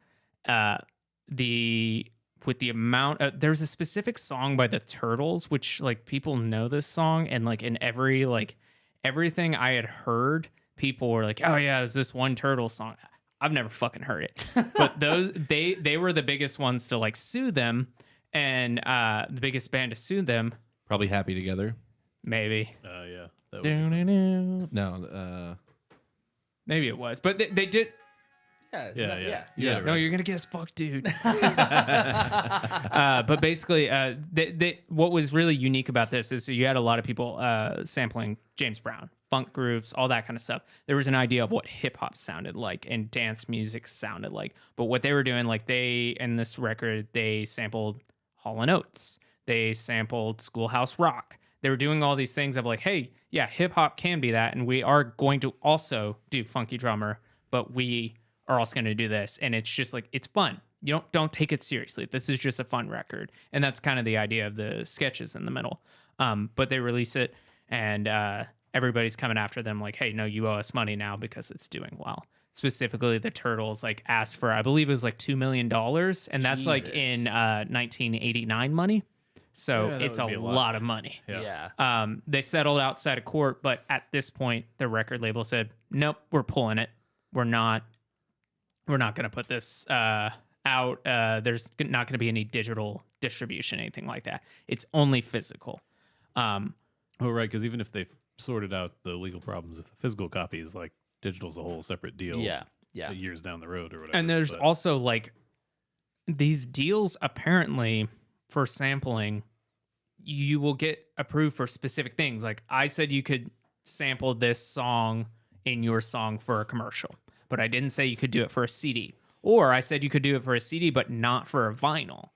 With the amount there's a specific song by the Turtles, which like people know this song, and like in everything I had heard, people were like, oh yeah, it's this one Turtle song. I've never fucking heard it. But they were the biggest ones to like sue them, and the biggest band to sue them. Probably Happy Together. Maybe. Yeah. That would make sense. No. Maybe it was. But they did. Yeah. No, you're gonna get us fucked, dude. But basically, what was really unique about this is you had a lot of people sampling James Brown, funk groups, all that kind of stuff. There was an idea of what hip hop sounded like and dance music sounded like. But what they were doing, like in this record, they sampled Hall & Oates, they sampled Schoolhouse Rock. They were doing all these things of like, hey, yeah, hip hop can be that, and we are going to also do Funky Drummer, but we are also going to do this, and it's just like, it's fun. You don't take it seriously. This is just a fun record, and that's kind of the idea of the sketches in the middle. But they release it, and everybody's coming after them like, hey, no, you owe us money now because it's doing well. Specifically, the Turtles like asked for, I believe it was like $2 million, and that's like in 1989 money. So Yeah, that it's a would be a lot. lot. of money. Yeah. They settled outside of court, but at this point, the record label said, nope, we're pulling it. We're not going to put this out. There's not going to be any digital distribution, anything like that. It's only physical. Oh, right. Because even if they've sorted out the legal problems with the physical copies, like digital's a whole separate deal. Yeah. Years down the road or whatever. And there's but- also like these deals apparently for sampling, you will get approved for specific things. Like I said, you could sample this song in your song for a commercial, but I didn't say you could do it for a CD. Or I said you could do it for a CD, but not for a vinyl.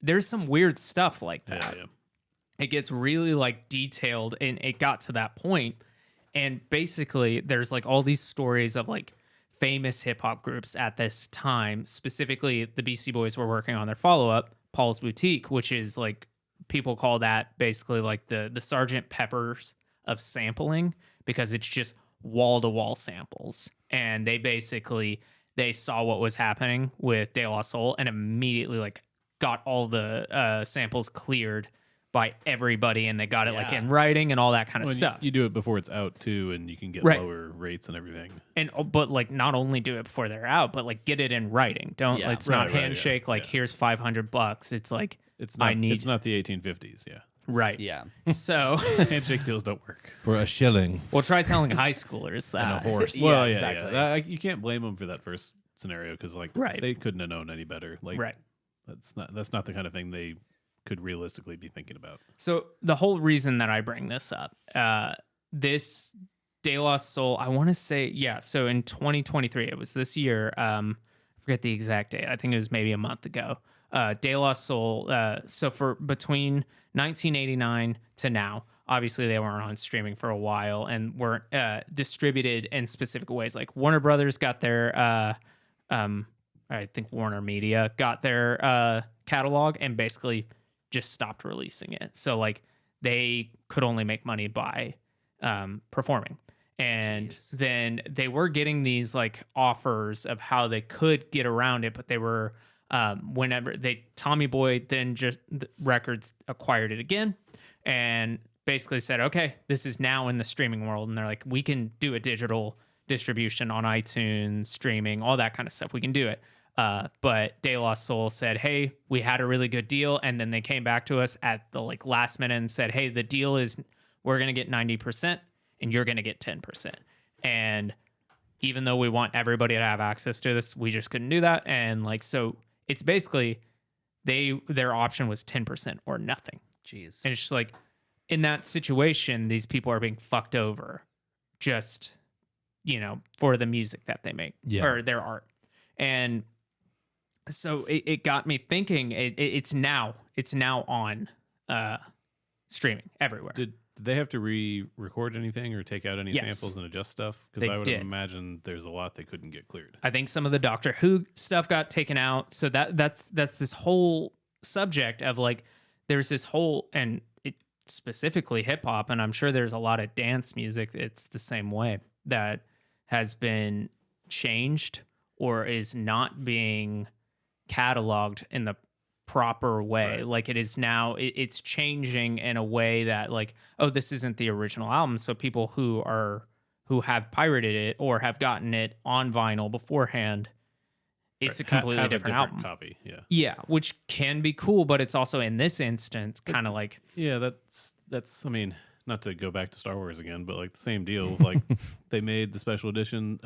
There's some weird stuff like that. Yeah. It gets really like detailed, and it got to that point. And basically there's like all these stories of like famous hip hop groups at this time. Specifically, the Beastie Boys were working on their follow-up, Paul's Boutique, which is like, people call that basically like the Sgt. Pepper's of sampling, because it's just wall-to-wall samples. And they saw what was happening with De La Soul and immediately like got all the samples cleared by everybody, and they got it like in writing and all that kind of Well, stuff. You do it before it's out too, and you can get Right. lower rates and everything. But like not only do it before they're out, but like get it in writing. Don't Yeah. it's not Right, yeah. handshake like Yeah. here's $500. It's like It's not. I need It's not the 1850s. Yeah. Right. Yeah. So Handshake deals don't work. For a shilling. we'll try telling high schoolers that. And a horse. Yeah, Well, exactly. You can't blame them for that first scenario because like Right. they couldn't have known any better. Like Right. that's not the kind of thing they could realistically be thinking about. So the whole reason that I bring this up, this De La Soul, I want to say, yeah. So in 2023, it was this year. I forget the exact date. I think it was maybe a month ago. De La Soul. So for between 1989 to now, obviously they weren't on streaming for a while and weren't distributed in specific ways. Like Warner Brothers got their, I think Warner Media got their catalog and basically just stopped releasing it. So like they could only make money by performing. And then they were getting these like offers of how they could get around it, but they were whenever Tommy Boy then just the records acquired it again and basically said, okay, this is now in the streaming world. And they're like, we can do a digital distribution on iTunes, streaming, all that kind of stuff. We can do it. But De La Soul said, hey, we had a really good deal. And then they came back to us at the like last minute and said, hey, the deal is we're going to get 90% and you're going to get 10%. And even though we want everybody to have access to this, we just couldn't do that. And like, so it's basically their option was 10% or nothing. Jeez. And it's just like in that situation, these people are being fucked over just, for the music that they make or their art. And so it got me thinking it's now on streaming everywhere. Did they have to re-record anything or take out any Yes. samples and adjust stuff? Because They I would did. imagine there's a lot they couldn't get cleared. I think some of the Doctor Who stuff got taken out. So that's this whole subject of like there's this whole and it specifically hip hop, and I'm sure there's a lot of dance music. It's the same way that has been changed or is not being cataloged in the proper way. Right. Like it is now it's changing in a way that like, oh, this isn't the original album. So people who have pirated it or have gotten it on vinyl beforehand, it's a completely Have different album. copy. Yeah. Yeah, which can be cool, but it's also in this instance kind of like Yeah, that's. I mean, not to go back to Star Wars again, but like the same deal. Like they made the special editions.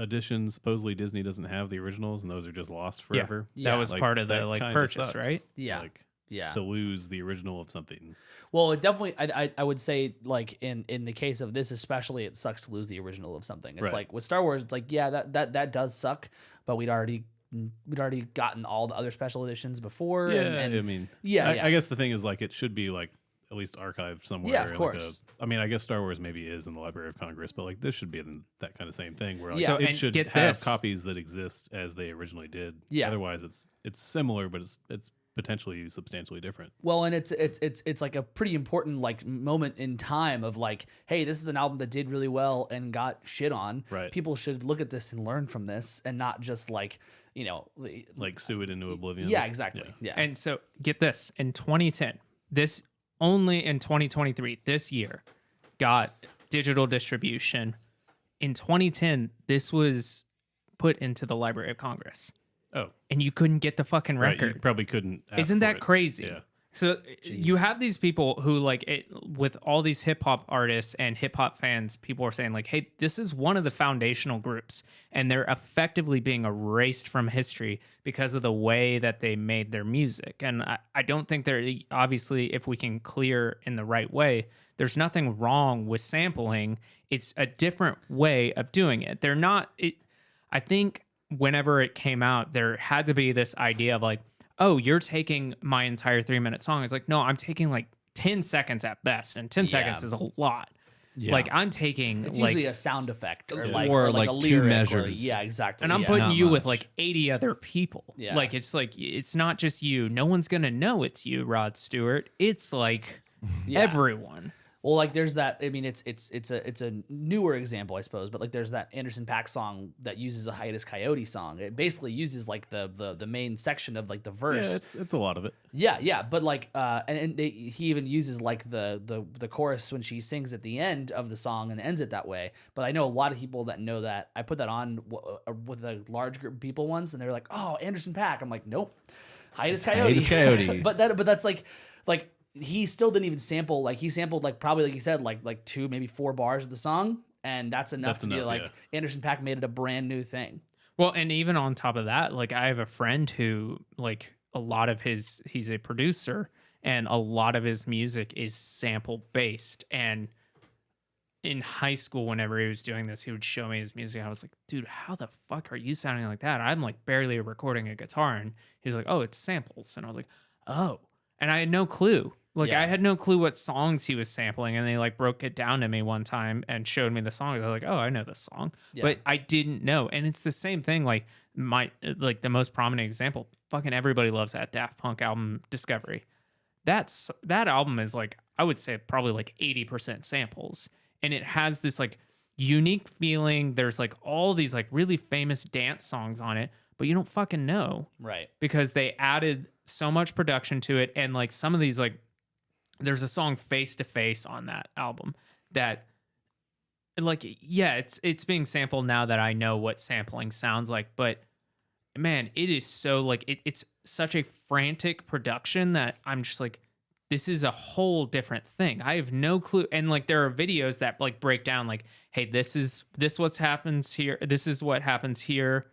Supposedly Disney doesn't have the originals, and those are just lost forever. Yeah. that was Like, part of the that like kinda purchase, sucks. right? Yeah. Like Yeah. to lose the original of something. Well, it definitely, I would say, like in the case of this, especially, it sucks to lose the original of something. It's Right. like with Star Wars, it's like, yeah, that does suck, but we'd already gotten all the other special editions before. Yeah, and I mean, yeah, I guess the thing is like it should be like at least archived somewhere. Yeah, of in, course. I mean, I guess Star Wars maybe is in the Library of Congress, but like this should be in that kind of same thing where like, Yeah. So, it and should get have this. copies that exist as they originally did. Yeah. Otherwise, it's similar, but it's potentially substantially different. Well, and it's like a pretty important like moment in time of like, hey, this is an album that did really well and got shit on. Right. People should look at this and learn from this, and not just like, Like sue it into oblivion. yeah, exactly. Yeah. And so get this, in 2010, this only in 2023, this year, got digital distribution. In 2010, this was put into the Library of Congress. Oh, And you couldn't get the fucking right. record. You probably couldn't. Ask Isn't for that it. crazy? Yeah. So you have these people who like it, with all these hip hop artists and hip hop fans, people are saying like, hey, this is one of the foundational groups and they're effectively being erased from history because of the way that they made their music. And I don't think they're obviously, if we can clear in the right way, there's nothing wrong with sampling. It's a different way of doing it. They're not, I think whenever it came out, there had to be this idea of like, oh, you're taking my entire 3-minute song. It's like, no, I'm taking like 10 seconds at best, and 10 seconds is a lot. Yeah. Like I'm taking It's like, usually a sound effect or Yeah. like, Or, or like, like, a two lyric. measures. Yeah, exactly. and I'm yeah. putting Not you with much. like 80 other people. Yeah. Like it's like it's not just you. No one's gonna know it's you, Rod Stewart. It's like Yeah. everyone. Well, like there's that. I mean, it's a newer example, I suppose, but like there's that Anderson .Paak song that uses a Hiatus Coyote song. It basically uses like the main section of like the verse. Yeah, it's a lot of it. Yeah, but like, he even uses like the chorus when she sings at the end of the song and ends it that way. But I know a lot of people that know that. I put that on with a large group of people once, and they're like, "Oh, Anderson .Paak." I'm like, "Nope, Hiatus Coyote." Hiatus Coyote. but that's like he still didn't even sample. Like he sampled like probably like you said like 2 maybe 4 bars of the song, and that's enough to be enough, like yeah. Anderson .Paak made it a brand new thing. Well, and even on top of that, like I have a friend who like a lot of he's a producer and a lot of his music is sample based. And in high school, whenever he was doing this, he would show me his music. I was like, dude, how the fuck are you sounding like that? I'm like barely recording a guitar. And he's like, oh, it's samples. And I was like, oh. And I had no clue. Like Yeah. I had no clue what songs he was sampling. And they like broke it down to me one time and showed me the song. I was like, oh, I know this song. Yeah. But I didn't know. And it's the same thing. Like the most prominent example, fucking everybody loves that Daft Punk album Discovery. That album is like, I would say probably like 80% samples. And it has this like unique feeling. There's like all these like really famous dance songs on it, but you don't fucking know Right. because they added so much production to it. And like some of these, like there's a song Face to Face on that album that like, yeah, it's being sampled now that I know what sampling sounds like, but man, it is so like, it's such a frantic production that I'm just like, this is a whole different thing. I have no clue. And like there are videos that like break down like, hey, this what happens here. This is what happens here.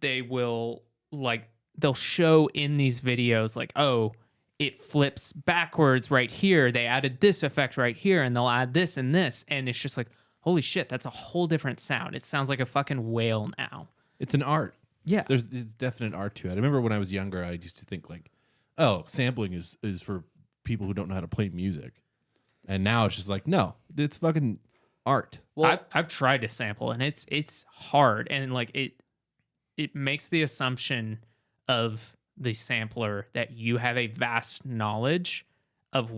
They will like they'll show in these videos like, oh, it flips backwards right here. They added this effect right here, and they'll add this and this. And it's just like, holy shit, that's a whole different sound. It sounds like a fucking whale now. It's an art. Yeah. There's definite art to it. I remember when I was younger, I used to think like, oh, sampling is for people who don't know how to play music. And now it's just like, no, it's fucking art. Well, I've tried to sample and it's hard, and like it makes the assumption of the sampler that you have a vast knowledge of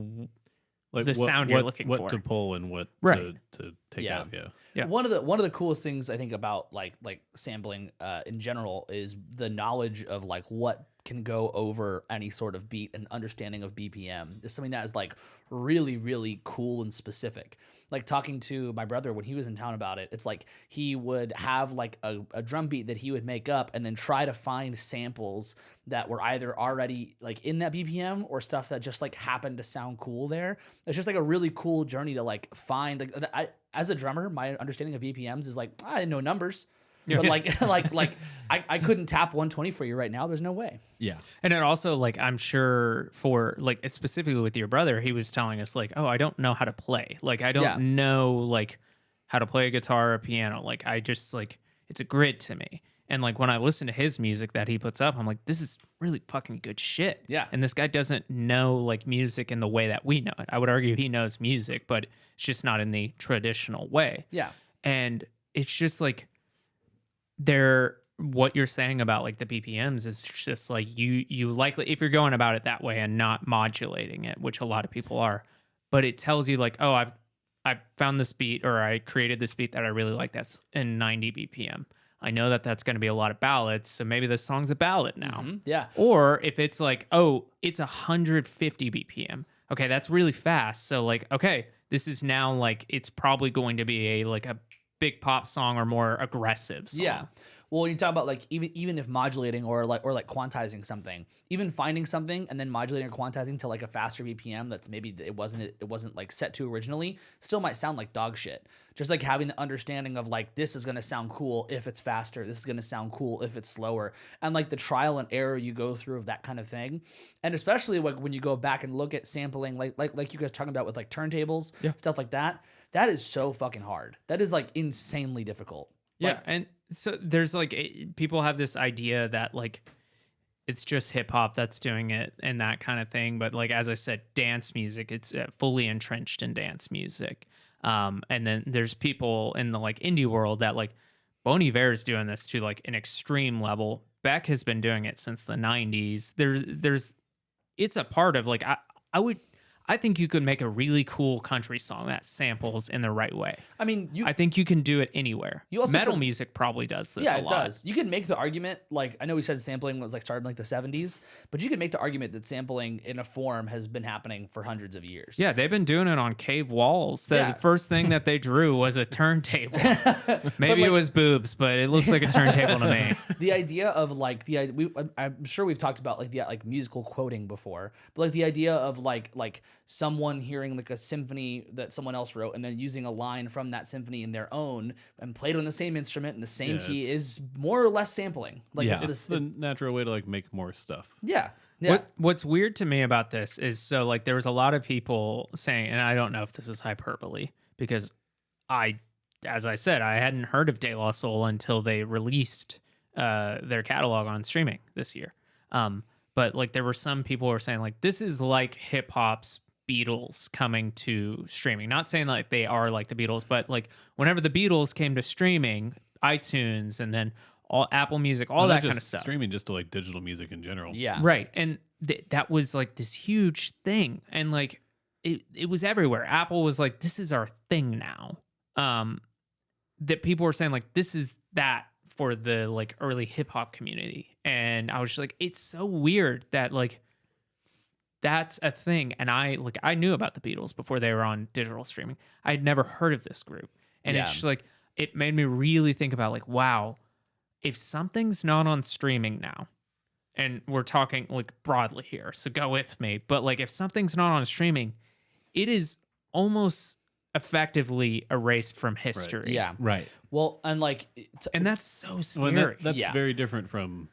Like the sound you're looking what for. to pull and what Right. to take Yeah. out. Yeah. Yeah. One of the coolest things I think about like sampling in general is the knowledge of like what can go over any sort of beat and understanding of BPM is something that is like really, really cool and specific. Like talking to my brother when he was in town about it, it's like he would have like a drum beat that he would make up and then try to find samples that were either already like in that BPM or stuff that just like happened to sound cool there. It's just like a really cool journey to like find. Like as a drummer, my understanding of BPMs is like I didn't know numbers. But like I couldn't tap 120 for you right now. There's no way. Yeah. And it also, like, I'm sure for, like, specifically with your brother, he was telling us, like, oh, I don't know how to play. Like, I don't know, like, how to play a guitar or a piano. Like, I just, like, it's a grid to me. And, like, when I listen to his music that he puts up, I'm like, this is really fucking good shit. Yeah. And this guy doesn't know, like, music in the way that we know it. I would argue he knows music, but it's just not in the traditional way. Yeah. And it's just, like, what you're saying about like the BPMs is just like you likely, if you're going about it that way and not modulating it, which a lot of people are, but it tells you like, oh, I've found this beat, or I created this beat that I really like that's in 90 BPM. I know that that's going to be a lot of ballads, so maybe this song's a ballad now. Yeah. Or if it's like, oh, it's 150 BPM. Okay, that's really fast. So like, okay, this is now like, it's probably going to be a big pop song or more aggressive song. Yeah. Well, when you talk about like even if modulating or quantizing something, even finding something and then modulating or quantizing to like a faster BPM that's maybe it wasn't like set to originally, still might sound like dog shit. Just like having the understanding of like this is gonna sound cool if it's faster, this is gonna sound cool if it's slower, and like the trial and error you go through of that kind of thing, and especially like when you go back and look at sampling, like you guys talking about with like turntables, stuff like that. That is so fucking hard. That is like insanely difficult. Yeah, Like, and so there's like people have this idea that like it's just hip hop that's doing it and that kind of thing, but like as I said, dance music, it's fully entrenched in dance music. And then there's people in the like indie world that like Bon Iver is doing this to like an extreme level. Beck has been doing it since the 90s. There's it's a part of like I I think you could make a really cool country song that samples in the right way. I mean, I think you can do it anywhere. You also Metal could- music probably does this yeah, a it lot. does. You can make the argument, like, I know we said sampling was like started in like the 70s, but you can make the argument that sampling in a form has been happening for hundreds of years. Yeah, they've been doing it on cave walls. The Yeah. first thing that they drew was a turntable. Maybe it was boobs, but it looks like a turntable to me. The idea of like I'm sure we've talked about like the like musical quoting before, but like the idea of like someone hearing like a symphony that someone else wrote and then using a line from that symphony in their own and played on the same instrument in the same Yeah, key it's- is more or less sampling. Like Yeah. it's It's this, the natural way to like make more stuff. yeah. Yeah. What's weird to me about this is so like there was a lot of people saying, and I don't know if this is hyperbole because as I said, I hadn't heard of De La Soul until they released their catalog on streaming this year. But like there were some people who were saying like this is like hip hop's Beatles coming to streaming. Not saying like they are like the Beatles, but like whenever the Beatles came to streaming, iTunes and then all Apple Music, all Not that just kind of stuff. Streaming just to like digital music in general. Yeah. Right. And that was like this huge thing. And like it was everywhere. Apple was like, this is our thing now. That people were saying like, this is that for the like early hip hop community. And I was just like, it's so weird that like that's a thing. And I knew about the Beatles before they were on digital streaming. I had never heard of this group. And Yeah. it's just like, it made me really think about like, wow, if something's not on streaming now, and we're talking like broadly here, so go with me, but like if something's not on streaming, it is almost effectively erased from history. Yeah. Right. Well, and like And that's so Well, scary. and that's Yeah. very different from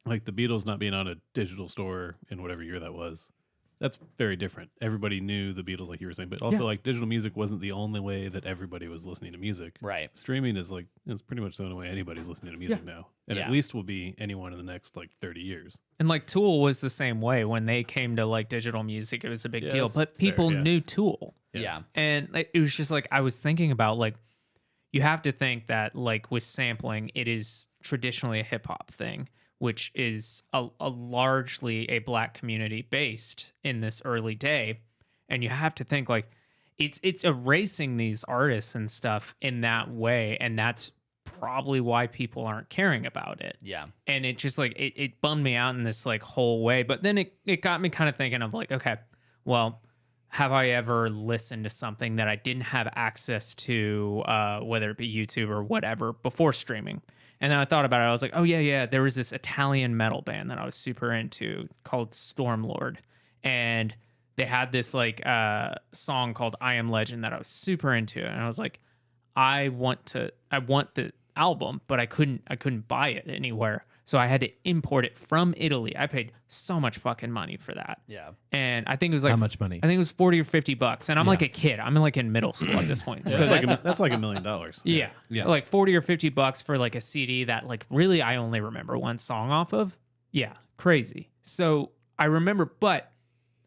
like the Beatles not being on a digital store in whatever year that was. That's very different. Everybody knew the Beatles, like you were saying, but also Yeah. like digital music wasn't the only way that everybody was listening to music. right. Streaming is like it's pretty much the only way anybody's listening to music now, and Yeah. at least will be anyone in the next like 30 years. And like Tool was the same way when they came to like digital music, it was a big Yeah, deal, that's but fair, people yeah. knew Tool. Yeah. And like, it was just like I was thinking about like you have to think that like with sampling it is traditionally a hip hop thing, which is a largely a black community based in this early day, and you have to think like it's erasing these artists and stuff in that way, and that's probably why people aren't caring about it. Yeah. And it just like it bummed me out in this like whole way, but then it got me kind of thinking of like, okay, well, have I ever listened to something that I didn't have access to, whether it be YouTube or whatever, before streaming? And then I thought about it. I was like, oh, yeah. There was this Italian metal band that I was super into called Stormlord. And they had this like song called I Am Legend that I was super into. And I was like, I want the album, but I couldn't buy it anywhere. So I had to import it from Italy. I paid so much fucking money for that. Yeah. And I think it was like How much money? I think it was $40 or $50, and I'm like a kid. I'm like in middle school at this point. Yeah, so that's like $1 million. yeah, Yeah. like $40 or $50 for like a CD that like really I only remember one song off of. Yeah, crazy. So I remember, but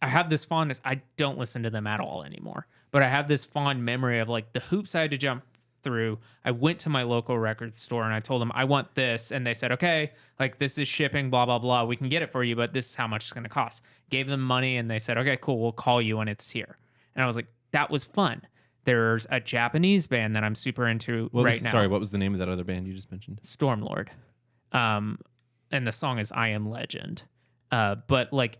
I have this fondness. I don't listen to them at all anymore, but I have this fond memory of like the hoops I had to jump through. I went to my local record store and I told them I want this, and they said, okay, like this is shipping, blah blah blah, we can get it for you, but this is how much it's going to cost. Gave them money and they said, okay, cool, we'll call you when it's here. And I was like, that was fun. There's a Japanese band that I'm super into now. Sorry, what was the name of that other band you just mentioned? Stormlord. And the song is I Am Legend. But like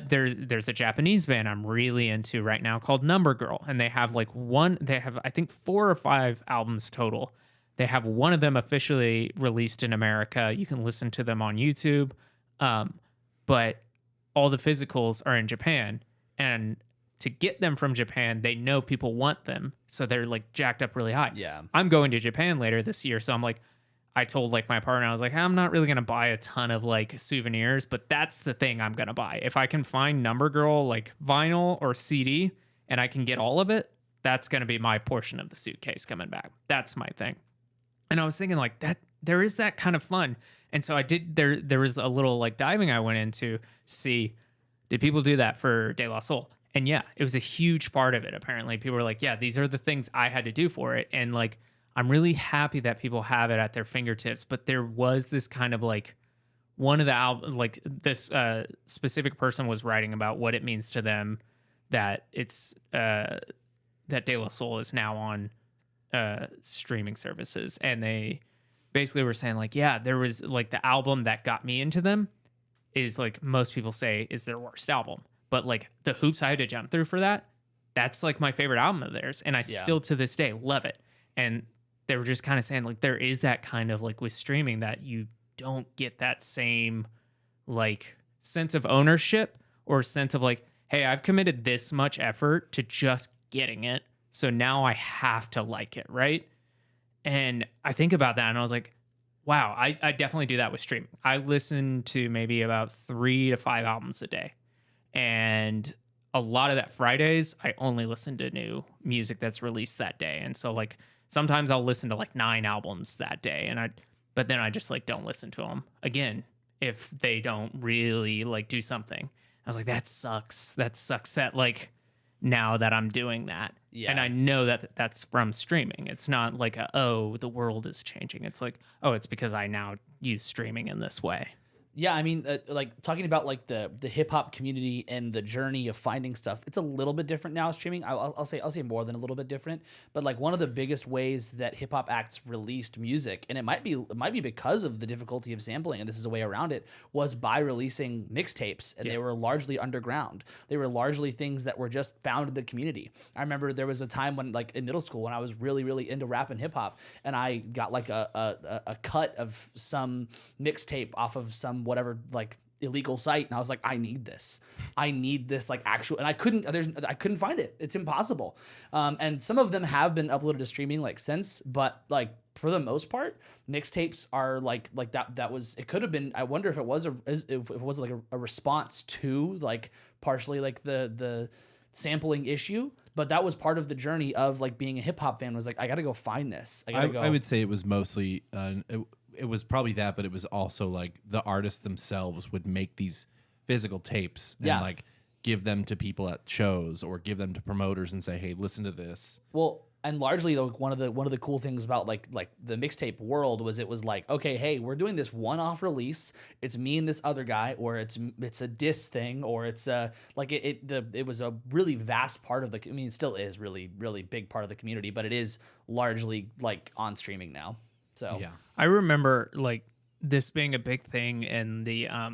there's a Japanese band I'm really into right now called Number Girl, and they have I think 4 or 5 albums total. They have one of them officially released in America. You can listen to them on YouTube. But all the physicals are in Japan, and to get them from Japan, they know people want them, so they're like jacked up really high. Yeah. I'm going to Japan later this year, so I'm like, I told like my partner, I was like, I'm not really gonna buy a ton of like souvenirs, but that's the thing I'm gonna buy. If I can find Number Girl like vinyl or CD and I can get all of it, that's gonna be my portion of the suitcase coming back. That's my thing. And I was thinking like that there is that kind of fun. And so I did there was a little like diving I went into to see, did people do that for De La Soul? And yeah, it was a huge part of it. Apparently people were like, yeah, these are the things I had to do for it. And like I'm really happy that people have it at their fingertips, but there was this kind of like one of the albums, like this specific person was writing about what it means to them that it's that De La Soul is now on streaming services, and they basically were saying like, yeah, there was like the album that got me into them is like most people say is their worst album, but like the hoops I had to jump through for that's like my favorite album of theirs, and I still to this day love it. And they were just kind of saying like there is that kind of like with streaming that you don't get that same like sense of ownership or sense of like, hey, I've committed this much effort to just getting it, so now I have to like it, right? And I think about that and I was like, wow, I definitely do that with streaming. I listen to maybe about 3 to 5 albums a day. And a lot of that Fridays, I only listen to new music that's released that day. And so like sometimes I'll listen to like 9 albums that day, but then I just like don't listen to them again if they don't really like do something. I was like, that sucks. That sucks that like now that I'm doing that. Yeah. And I know that that's from streaming. It's not like oh, the world is changing. It's like, oh, it's because I now use streaming in this way. Yeah, I mean, like talking about like the hip hop community and the journey of finding stuff, it's a little bit different now streaming. I'll say more than a little bit different. But like one of the biggest ways that hip hop acts released music, and it might be because of the difficulty of sampling, and this is a way around it, was by releasing mixtapes, and they were largely underground. They were largely things that were just found in the community. I remember there was a time when like in middle school when I was really really into rap and hip hop, and I got like a cut of some mixtape off of some whatever like illegal site, and I was like, I need this like actual, and I couldn't find it. It's impossible. And some of them have been uploaded to streaming like since, but like for the most part, mixtapes are like that was, it could have been, I wonder if it was like a response to like partially like the sampling issue, but that was part of the journey of like being a hip hop fan, was like, I gotta go find this. I would say it was mostly it was probably that, but it was also like the artists themselves would make these physical tapes and like give them to people at shows or give them to promoters and say, hey, listen to this. Well, and largely though, one of the cool things about like the mixtape world was it was like, okay, hey, we're doing this one-off release. It's me and this other guy, or it's a diss thing, or it's like it was a really vast part of the, I mean, it still is really really big part of the community, but it is largely like on streaming now. So Yeah. I remember like this being a big thing in the I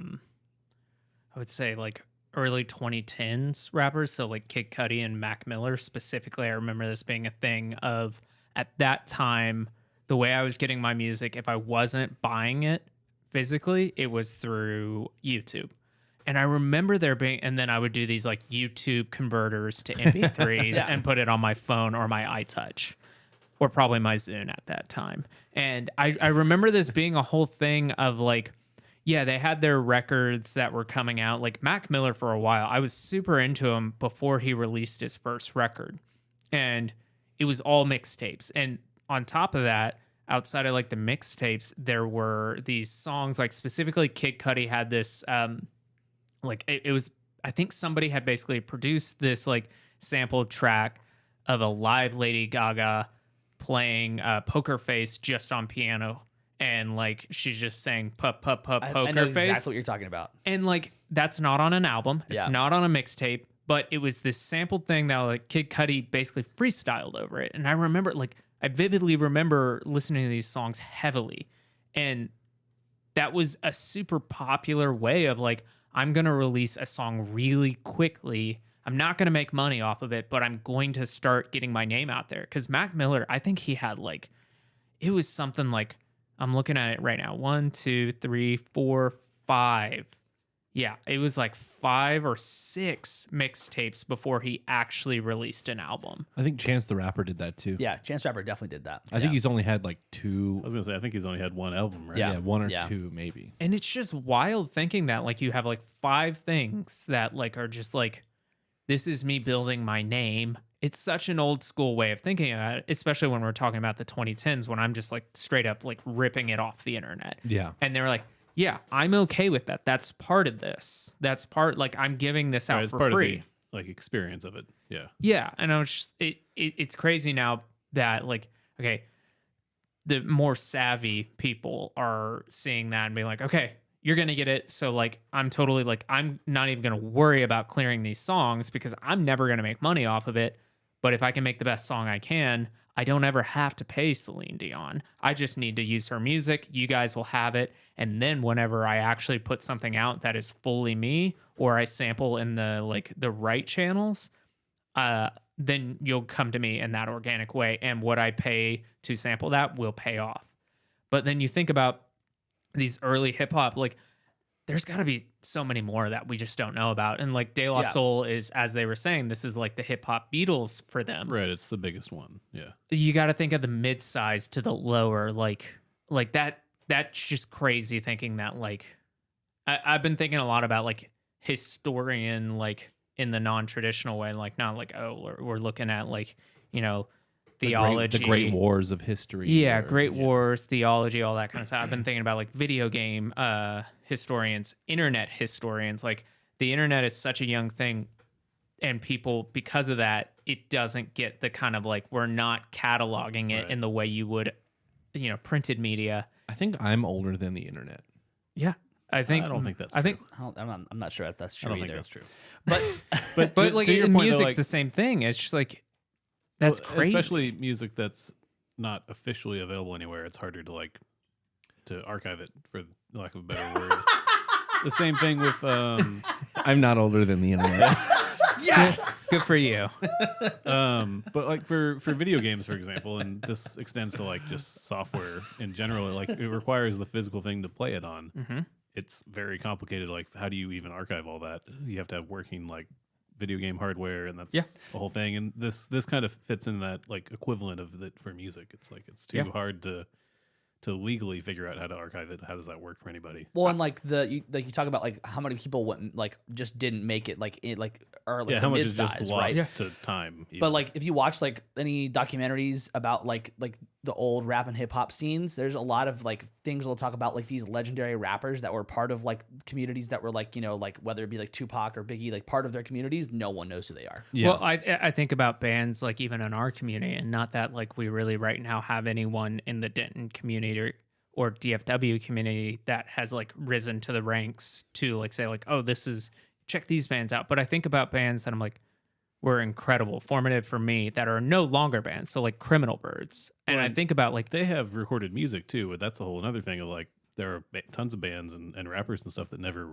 would say like early 2010s rappers, so like Kid Cudi and Mac Miller specifically. I remember this being a thing of, at that time, the way I was getting my music, if I wasn't buying it physically, it was through YouTube. And I remember there being, and then I would do these like YouTube converters to MP3s and put it on my phone or my iTouch, or probably my Zune at that time. And I remember this being a whole thing of like, yeah, they had their records that were coming out. Like Mac Miller for a while, I was super into him before he released his first record. And it was all mixtapes. And on top of that, outside of like the mixtapes, there were these songs, like specifically Kid Cudi had this, like it was, I think somebody had basically produced this like sampled track of a live Lady Gaga playing Poker Face just on piano, and like she's just saying poker I know face. exactly what you're talking about. And like that's not on an album, it's not on a mixtape, but it was this sampled thing that like Kid Cudi basically freestyled over it. And I remember, like, I vividly remember listening to these songs heavily, and that was a super popular way of like, I'm gonna release a song really quickly. I'm not going to make money off of it, but I'm going to start getting my name out there. Because Mac Miller, I think he had like, it was something like, I'm looking at it right now, 1, 2, 3, 4, 5. Yeah, it was like 5 or 6 mixtapes before he actually released an album. I think Chance the Rapper did that too. Yeah, Chance the Rapper definitely did that. I think he's only had like 2. I was gonna say, I think he's only had one album, right? Yeah. 1 or 2 maybe. And it's just wild thinking that like you have like 5 things that like are just like, this is me building my name. It's such an old school way of thinking about it, especially when we're talking about the 2010s, when I'm just like straight up like ripping it off the internet. Yeah. And they were like, yeah, I'm okay with that. That's part of this. That's part, like, I'm giving this out It's for part free. of the like experience of it. Yeah. Yeah. And I was just, it's crazy now that like, okay, the more savvy people are seeing that and being like, okay, you're going to get it. So like, I'm totally like, I'm not even going to worry about clearing these songs because I'm never going to make money off of it. But if I can make the best song I can, I don't ever have to pay Celine Dion. I just need to use her music. You guys will have it. And then whenever I actually put something out that is fully me, or I sample in the right channels, then you'll come to me in that organic way. And what I pay to sample that will pay off. But then you think about these early hip hop, like there's got to be so many more that we just don't know about. And like De La Yeah. Soul is, as they were saying, this is like the hip hop Beatles for them. Right, it's the biggest one. Yeah. You got to think of the mid size to the lower, like that. That's just crazy thinking that like I've been thinking a lot about like historian, like in the non-traditional way, like not like, oh, we're looking at like, you know, theology, the great wars of history. yeah, or- great wars, theology, all that kind of stuff. I've been thinking about like video game historians, internet historians. Like the internet is such a young thing, and people, because of that, it doesn't get the kind of like, we're not cataloging it Right. in the way you would, you know, printed media. I think I'm older than the internet. Yeah, I think. I don't think that's I think, I'm not sure if that's I true don't either. think that's true. But but like to your in point, music's though, like, the same thing. It's just like that's well, crazy. especially music that's not officially available anywhere. It's harder to like to archive it, for lack of a better word. The same thing with I'm not older than the internet. yes, Good for you. but like for video games, for example, and this extends to like just software in general, like it requires the physical thing to play it on. Mm-hmm. It's very complicated. Like, how do you even archive all that? You have to have working like video game hardware, and that's Yeah. the whole thing. And this kind of fits in that like equivalent of it for music. It's like it's too Yeah. hard to legally figure out how to archive it. How does that work for anybody? well, and like you talk about like how many people went like just didn't make it like or like Yeah, the how much is mid-size, just right? lost to time? But even. like if you watch like any documentaries about like the old rap and hip hop scenes, there's a lot of like things we'll talk about like these legendary rappers that were part of like communities that were like, you know, like whether it be like Tupac or Biggie, like part of their communities, no one knows who they are. Yeah. Well, I think about bands like even in our community, and not that like we really right now have anyone in the Denton community or DFW community that has like risen to the ranks to like say like, oh, this is, check these bands out. But I think about bands that I'm like, were incredible, formative for me, that are no longer bands. So like Criminal Birds. And I Right. think about like, they have recorded music too, but that's a whole other thing of like there are tons of bands and rappers and stuff that never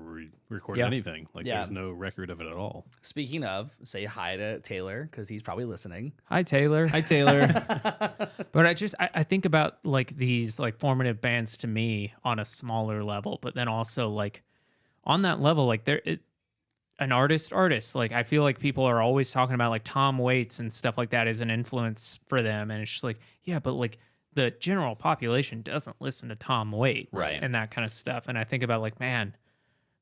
record Yeah. anything. Like Yeah. there's no record of it at all. Speaking of, say hi to Taylor because he's probably listening. hi, Taylor. Hi, Taylor. But I think about like these like formative bands to me on a smaller level, but then also like on that level, like an artist. Like I feel like people are always talking about like Tom Waits and stuff like that as an influence for them. And it's just like, yeah, but like the general population doesn't listen to Tom Waits Right. and that kind of stuff. And I think about like, man,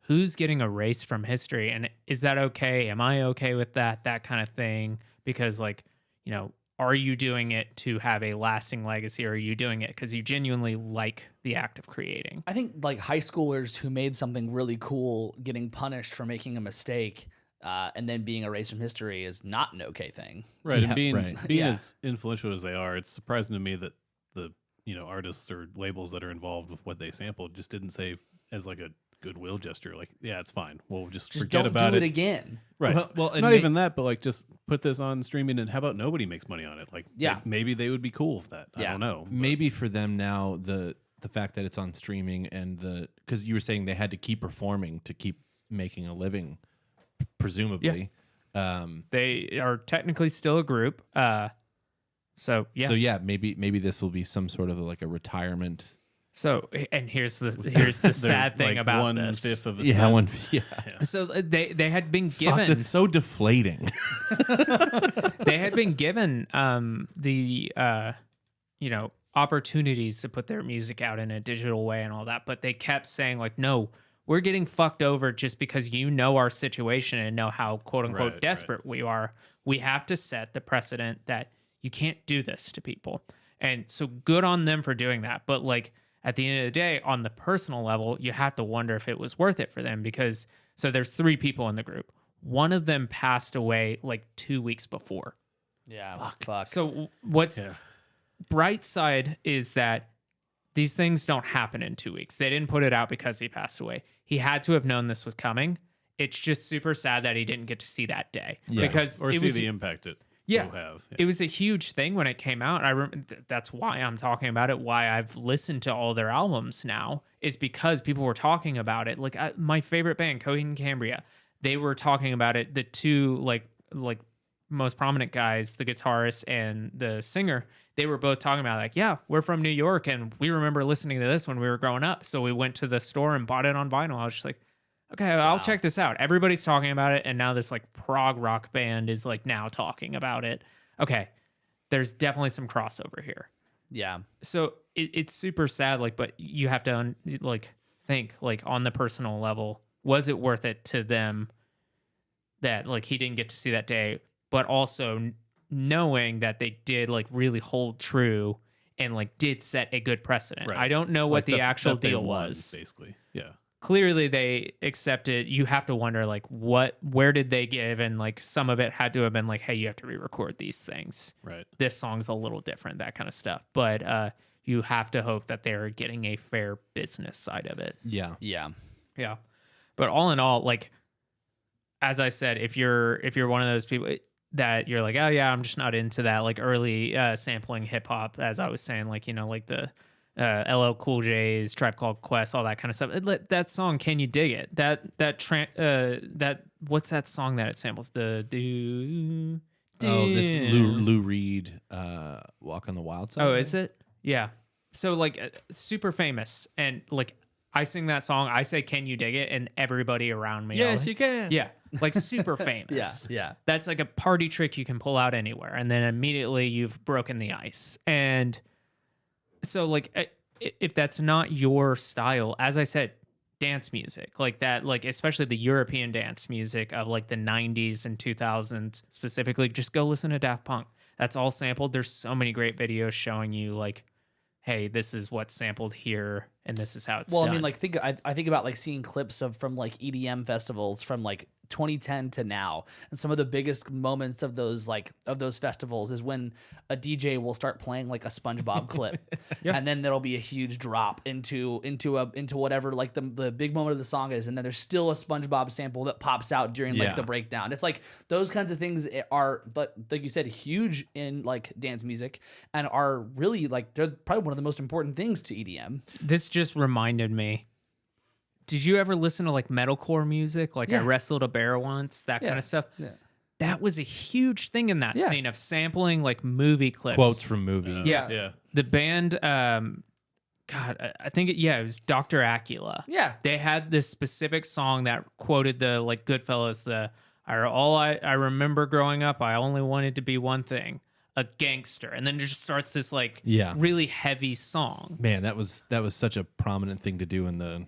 who's getting erased from history? And is that okay? Am I okay with that? That kind of thing. Because like, you know, are you doing it to have a lasting legacy, or are you doing it because you genuinely like the act of creating? I think like high schoolers who made something really cool getting punished for making a mistake and then being erased from history is not an okay thing. Right. Yeah, And being right. Yeah. as influential as they are, it's surprising to me that the artists or labels that are involved with what they sampled just didn't say as like a goodwill gesture, like, yeah, it's fine. We'll just forget don't about do it it. again. Right. Well, and not may- even that, but like just put this on streaming, and how about nobody makes money on it? Like, Yeah. maybe they would be cool with that. I Yeah. don't know. but- Maybe for them now, the fact that it's on streaming and because you were saying they had to keep performing to keep making a living, presumably. They are technically still a group. So yeah. So yeah, maybe this will be some sort of like a retirement. So and here's the sad thing like about this. 1/5 of a Yeah, cent. yeah. So they had been given Fuck, that's so deflating. they had been given the opportunities to put their music out in a digital way and all that, but they kept saying like, no, we're getting fucked over just because you know our situation and know how quote unquote Right, desperate we are. We have to set the precedent that you can't do this to people. And so good on them for doing that. But like at the end of the day, on the personal level, you have to wonder if it was worth it for them, because so there's 3 people in the group. One of them passed away like 2 weeks before. Yeah. Fuck. So what's Yeah. bright side is that these things don't happen in 2 weeks. They didn't put it out because he passed away. He had to have known this was coming. It's just super sad that he didn't get to see that day because Or it see was the impact it yeah, will have. Yeah. it was a huge thing when it came out. That's why I'm talking about it. Why I've listened to all their albums now is because people were talking about it. Like my favorite band, Coheed and Cambria, they were talking about it. The two like most prominent guys, the guitarist and the singer, they were both talking about like, yeah, we're from New York and we remember listening to this when we were growing up. So we went to the store and bought it on vinyl. I was just like, okay, I'll check this out. Everybody's talking about it, and now this like prog rock band is like now talking about it. Okay, there's definitely some crossover here. Yeah. So it's super sad, like, but you have to think like on the personal level, was it worth it to them that like he didn't get to see that day, but also knowing that they did like really hold true and like did set a good precedent. Right. I don't know what Like the actual that they deal won, was. basically. Yeah. Clearly they accepted. You have to wonder like where did they give, and like some of it had to have been like, hey, you have to re-record these things. Right. This song's a little different, that kind of stuff. But you have to hope that they're getting a fair business side of it. Yeah. Yeah. Yeah. But all in all, like as I said, if you're one of those people that you're like, oh yeah, I'm just not into that like early sampling hip hop, as I was saying, like, you know, like the LL Cool J's, Tribe Called Quest, all that kind of stuff. That song, Can You Dig It? That what's that song that it samples? The Oh, that's Lou Reed, Walk on the Wild Side. Oh, is it? Yeah. So like super famous, and like I sing that song, I say Can You Dig It, and everybody around me Yes, you can. yeah, like super famous. Yeah. That's like a party trick you can pull out anywhere, and then immediately you've broken the ice. And so like if that's not your style, as I said, dance music like that, like especially the European dance music of like the 90s and 2000s specifically, just go listen to Daft Punk. That's all sampled. There's so many great videos showing you like, hey, this is what's sampled here and this is how it's Well, done. I mean, like I think about like seeing clips from like EDM festivals from like 2010 to now, and some of the biggest moments of those festivals is when a DJ will start playing like a SpongeBob clip, and then there'll be a huge drop into whatever like the big moment of the song is, and then there's still a SpongeBob sample that pops out during like the breakdown. It's like those kinds of things are, but like you said, huge in like dance music, and are really like they're probably one of the most important things to EDM. This just reminded me. Did you ever listen to like metalcore music? Like I Wrestled a Bear once, that kind of stuff. Yeah. That was a huge thing in that Yeah. scene of sampling like movie clips. Quotes from movies. Yeah. The band, God, I think it was Dr. Acula. Yeah. They had this specific song that quoted the like Goodfellas, I remember growing up, I only wanted to be one thing, a gangster. And then it just starts this like really heavy song. Man, that was such a prominent thing to do in the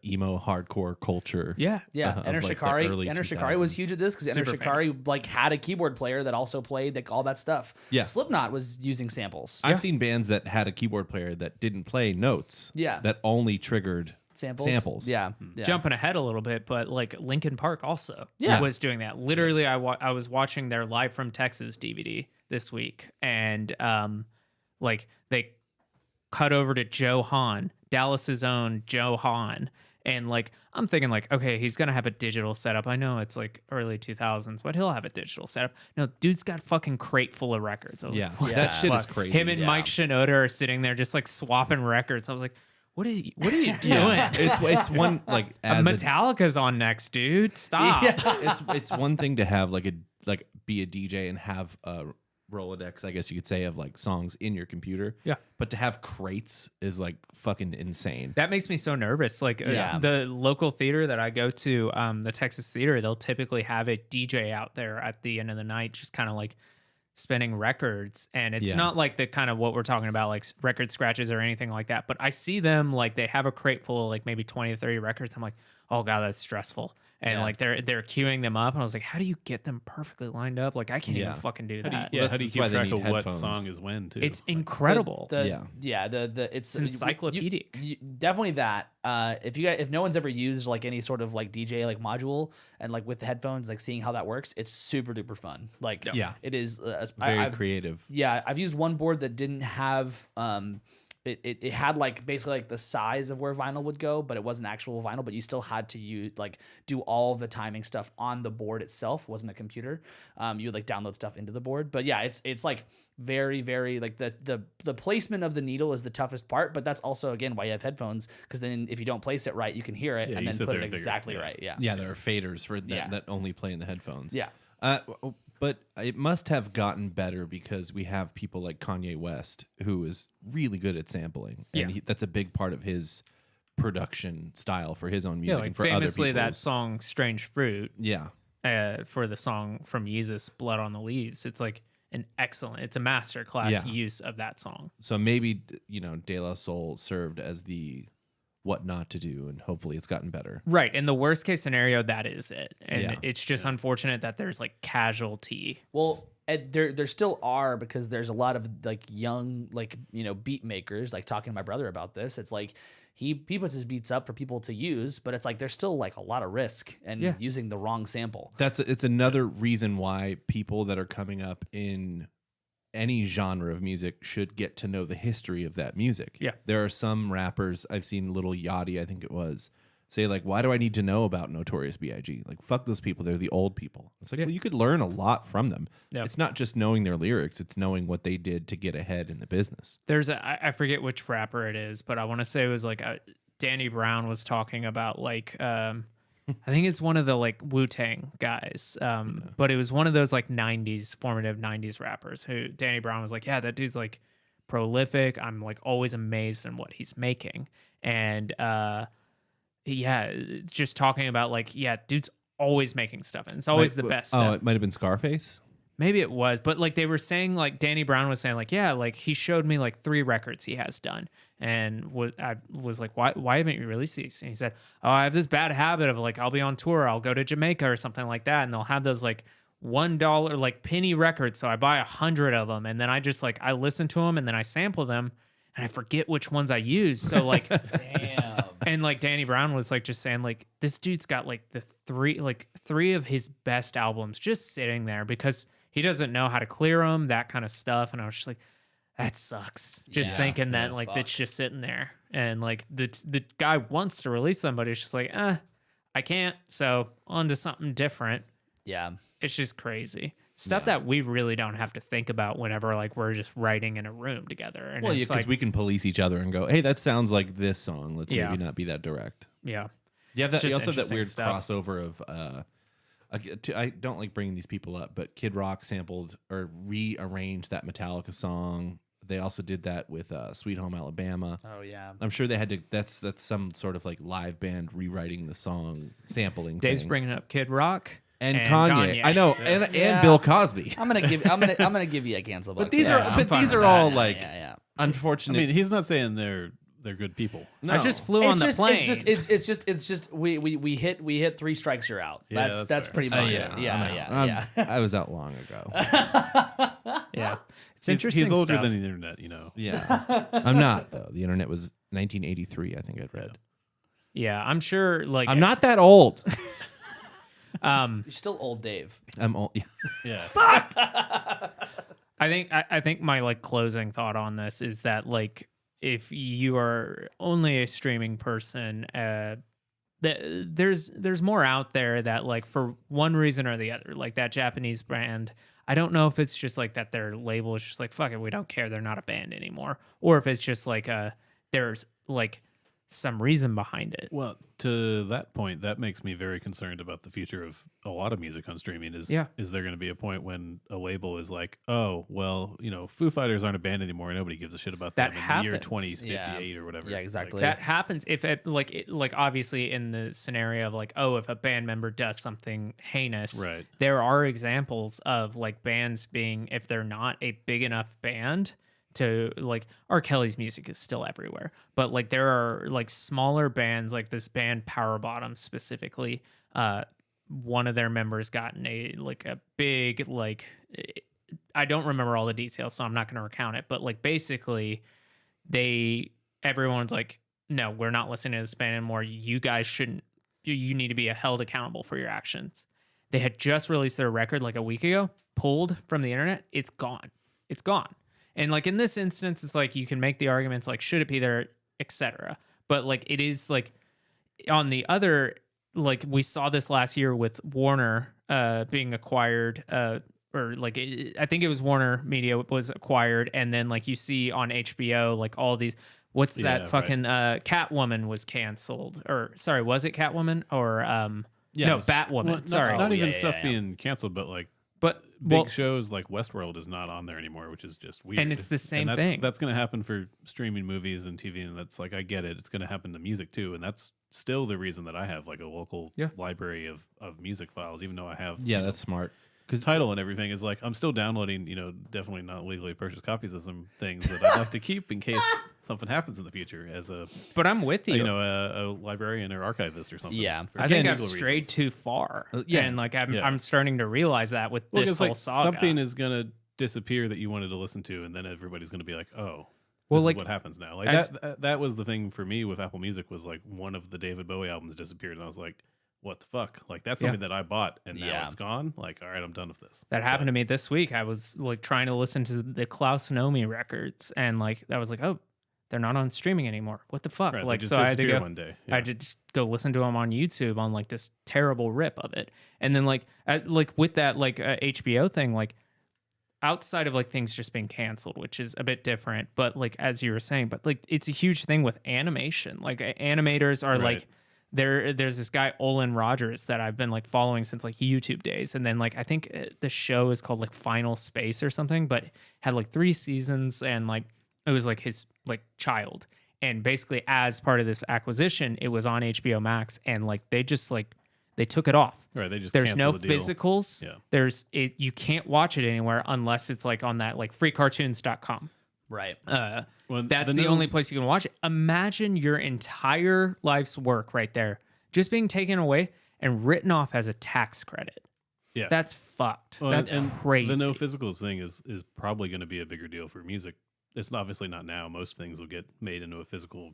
emo hardcore culture. Yeah. Yeah, of, Enter like, the Shikari. early Enter Shikari was 2000s. huge at this because Enter Super Shikari like had a keyboard player that also played like all that stuff. Yeah. Slipknot was using samples. I've seen bands that had a keyboard player that didn't play notes. Yeah. That only triggered samples. Yeah. Yeah. Jumping ahead a little bit, but like Linkin Park also was doing that. Literally, I was watching their Live from Texas DVD this week, and like they cut over to Joe Hahn, Dallas's own Joe Hahn. And like I'm thinking like, okay, he's gonna have a digital setup. I know it's like early 2000s, but he'll have a digital setup. No, dude's got a fucking crate full of records. I was like, what That the shit is fuck? crazy. Him and Mike Shinoda are sitting there just like swapping records. I was like, what are you doing? It's one like as Metallica's on next, dude. Stop. it's one thing to have like be a DJ and have a Rolodex, I guess you could say, of like songs in your computer. Yeah. But to have crates is like fucking insane. That makes me so nervous. Like the local theater that I go to, the Texas Theater, they'll typically have a DJ out there at the end of the night, just kind of like spinning records. And it's not like the kind of what we're talking about, like record scratches or anything like that. But I see them like they have a crate full of like maybe 20 or 30 records. I'm like, oh God, that's stressful. And like they're queuing them up, and I was like, how do you get them perfectly lined up? Like I can't even fucking do that. How do you That's why keep they track need of what headphones. song is when, too? It's incredible. It's encyclopedic. Definitely that. If no one's ever used like any sort of like DJ like module and like with the headphones, like seeing how that works, it's super duper fun. Like Yeah. it is Very creative. Yeah, I've used one board that didn't have it had like basically like the size of where vinyl would go, but it wasn't actual vinyl. But you still had to do all the timing stuff on the board itself. It wasn't a computer. You would like download stuff into the board. But yeah, it's like very, very like the placement of the needle is the toughest part. But that's also again why you have headphones, because then if you don't place it right, you can hear it Yeah, and you then sit put there it and figure it, exactly yeah. right. Yeah. Yeah, there are faders for that, Yeah. that only play in the headphones. Yeah. But it must have gotten better because we have people like Kanye West, who is really good at sampling, and Yeah. that's a big part of his production style for his own music Yeah, like and for famously other that people's. song "Strange Fruit" Yeah, for the song from Yeezus, "Blood on the Leaves." It's like it's a masterclass Yeah. use of that song. so maybe De La Soul served as the what not to do, and hopefully it's gotten better. Right. In the worst case scenario, that is it. And Yeah. it's just unfortunate that there's like casualty. Well, there still are, because there's a lot of like young beat makers, like talking to my brother about this. It's like he puts his beats up for people to use, but it's like there's still like a lot of risk and using the wrong sample. It's another reason why people that are coming up in any genre of music should get to know the history of that music. Yeah. There are some rappers, I've seen Little Yachty, I think it was, say like, why do I need to know about Notorious B.I.G.? Like, fuck those people. They're the old people. It's like, well, you could learn a lot from them. Yeah. It's not just knowing their lyrics. It's knowing what they did to get ahead in the business. There's I forget which rapper it is, but I want to say it was like Danny Brown was talking about like, I think it's one of the like Wu-Tang guys. But it was one of those like formative 90s rappers who Danny Brown was like, yeah, that dude's like prolific. I'm like always amazed in what he's making. And just talking about like, yeah, dude's always making stuff, and it's always the best Oh, stuff. it might have been Scarface. Maybe it was, but like they were saying, like Danny Brown was saying, like, yeah, like he showed me like 3 records he has done, and I was like, why haven't you released these? And he said, oh, I have this bad habit of like I'll be on tour, I'll go to Jamaica or something like that, and they'll have those like $1 like penny records, so I buy 100 of them, and then I just like I listen to them and then I sample them, and I forget which ones I use. So like, Damn. and like Danny Brown was like just saying like this dude's got like the three of his best albums just sitting there because he doesn't know how to clear them, that kind of stuff. And I was just like, that sucks. Just Yeah. thinking that Yeah, like fuck. it's just sitting there, and like the guy wants to release them, but it's just like, I can't. So on to something different. Yeah. It's just crazy stuff that we really don't have to think about whenever like we're just writing in a room together. And Well, yeah, it's because like, we can police each other and go, hey, that sounds like this song. Let's Yeah. maybe not be that direct. yeah. You have that. You Just also have that interesting weird stuff. crossover of. I don't like bringing these people up, but Kid Rock sampled or rearranged that Metallica song. They also did that with "Sweet Home Alabama." Oh yeah. I'm sure they had to. That's some sort of like live band rewriting the song, sampling. Dave's thing. bringing up Kid Rock and Kanye. I know, and Yeah. Bill Cosby. I'm gonna give you a cancel. But buck these for are that. I'm fine these with are that. all Yeah, like yeah. I unfortunate. mean, he's not saying they're good people. no. I just flew on the plane. It's just we hit 3 strikes, you're out. Yeah, That's that's fair. pretty much it. I'm Yeah, out. yeah. I was out long ago. Yeah, it's He's, interesting. he's older stuff. than the internet, you know. Yeah, I'm not though. The internet was 1983. I think I'd read. Yeah, I'm sure. Like, I'm not that old. You're still old, Dave. I'm old. Yeah. Yeah. I think my like closing thought on this is that like if you are only a streaming person, there's more out there that like for one reason or the other, like that Japanese brand. I don't know if it's just like that their label is just like fuck it, we don't care, they're not a band anymore, or if it's just like there's like some reason behind it. Well, to that point, that makes me very concerned about the future of a lot of music on streaming. Is there going to be a point when a label is like, oh, well, you know, Foo Fighters aren't a band anymore. Nobody gives a shit about That them in the year happens. 2058 or whatever. Yeah, exactly. That happens if it like obviously in the scenario of like, oh, if a band member does something heinous, Right. there are examples of like bands being, if they're not a big enough band to like, R. Kelly's music is still everywhere, but like there are like smaller bands like this band Power Bottom specifically, one of their members got in a big like, I don't remember all the details, so I'm not going to recount it, but like basically everyone's like, no, we're not listening to this band anymore. You guys shouldn't, you need to be held accountable for your actions. They had just released their record like a week ago, pulled from the internet. It's gone. It's gone. And like in this instance, it's like you can make the arguments like should it be there, etc. But like it is like on the other, like we saw this last year with Warner being acquired, or like I think it was Warner Media was acquired, and then like you see on HBO like all these. What's that fucking Catwoman was canceled, or sorry, was it Catwoman or no, Batwoman? Well, sorry, not even stuff being canceled, but like big shows like Westworld is not on there anymore, which is just weird. And it's the same thing. That's going to happen for streaming movies and TV, and that's like I get it. It's going to happen to music too, and that's still the reason that I have like a local library of music files, even though I have that's smart. Because Tidal and everything is like I'm still downloading, definitely not legally purchased copies of some things that I'd like to keep in case something happens in the future as a. But I'm with you. A librarian or archivist or something. Yeah, I think I've strayed too far. And like I'm starting to realize that with this whole saga. Something is gonna disappear that you wanted to listen to, and then everybody's gonna be like, oh. Well, this is what happens now. Like that was the thing for me with Apple Music was like one of the David Bowie albums disappeared, and I was like, what the fuck? Like that's something that I bought and now it's gone. Like, all right, I'm done with this. That happened to me this week. I was like trying to listen to the Klaus Nomi records, and like I was like, oh, they're not on streaming anymore. What the fuck? Right, like, so I had to go one day. I had to just go listen to them on YouTube on like this terrible rip of it, and then like with that like HBO thing, like outside of like things just being canceled, which is a bit different, but like as you were saying, but like it's a huge thing with animation. Like animators are like. There's this guy Olin Rogers that I've been like following since like YouTube days, and then like I think the show is called like Final Space or something, but had like 3 seasons, and like it was like his like child, and basically as part of this acquisition, it was on HBO Max, and like they just like they took it off. Right, they just there's no the deal. physicals. Yeah, you can't watch it anywhere unless it's like on that like freecartoons.com. Right. That's the only place you can watch it. Imagine your entire life's work right there just being taken away and written off as a tax credit. Yeah. That's fucked. Well, that's crazy. The no physicals thing is probably going to be a bigger deal for music. It's obviously not now. Most things will get made into a physical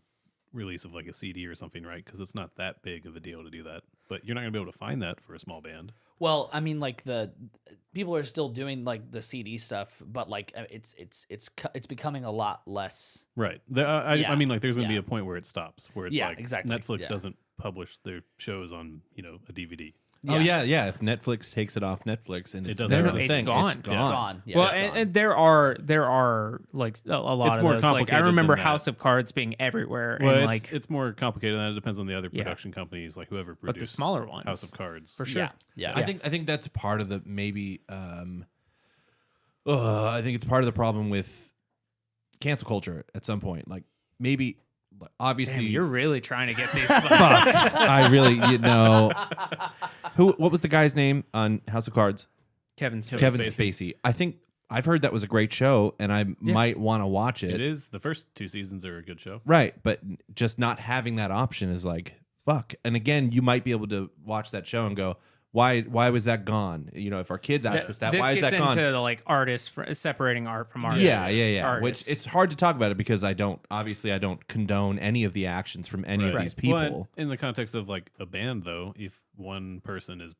release of like a CD or something, right? Because it's not that big of a deal to do that. But you're not going to be able to find that for a small band. Well, I mean, like the people are still doing like the CD stuff, but like it's becoming a lot less. Right. I mean, like there's going to be a point where it stops, where it's like exactly. Netflix doesn't publish their shows on a DVD. Oh yeah. If Netflix takes it off Netflix and it's doesn't gone. It's gone. It's gone. Yeah, well, it's gone. and there are like a lot It's of more those. Like, I complicated remember than House of Cards being everywhere. Well, and it's more complicated, and it depends on the other production companies, like whoever produced but the smaller ones, House of Cards, for sure. Yeah. I think that's part of the maybe. I think it's part of the problem with cancel culture at some point. Like maybe, obviously, Damn, you're really trying to get these. Fuck. I really, what was the guy's name on House of Cards? Kevin Spacey. I think I've heard that was a great show, and I might want to watch it. It is. The first 2 seasons are a good show. Right, but just not having that option is like, fuck. And again, you might be able to watch that show and go, why was that gone? If our kids ask us that, why is that gone? This gets into the like artists separating art from art. Yeah. Artists. Which it's hard to talk about it because I don't condone any of the actions from any of these people. Well, in the context of like a band, though, if one person is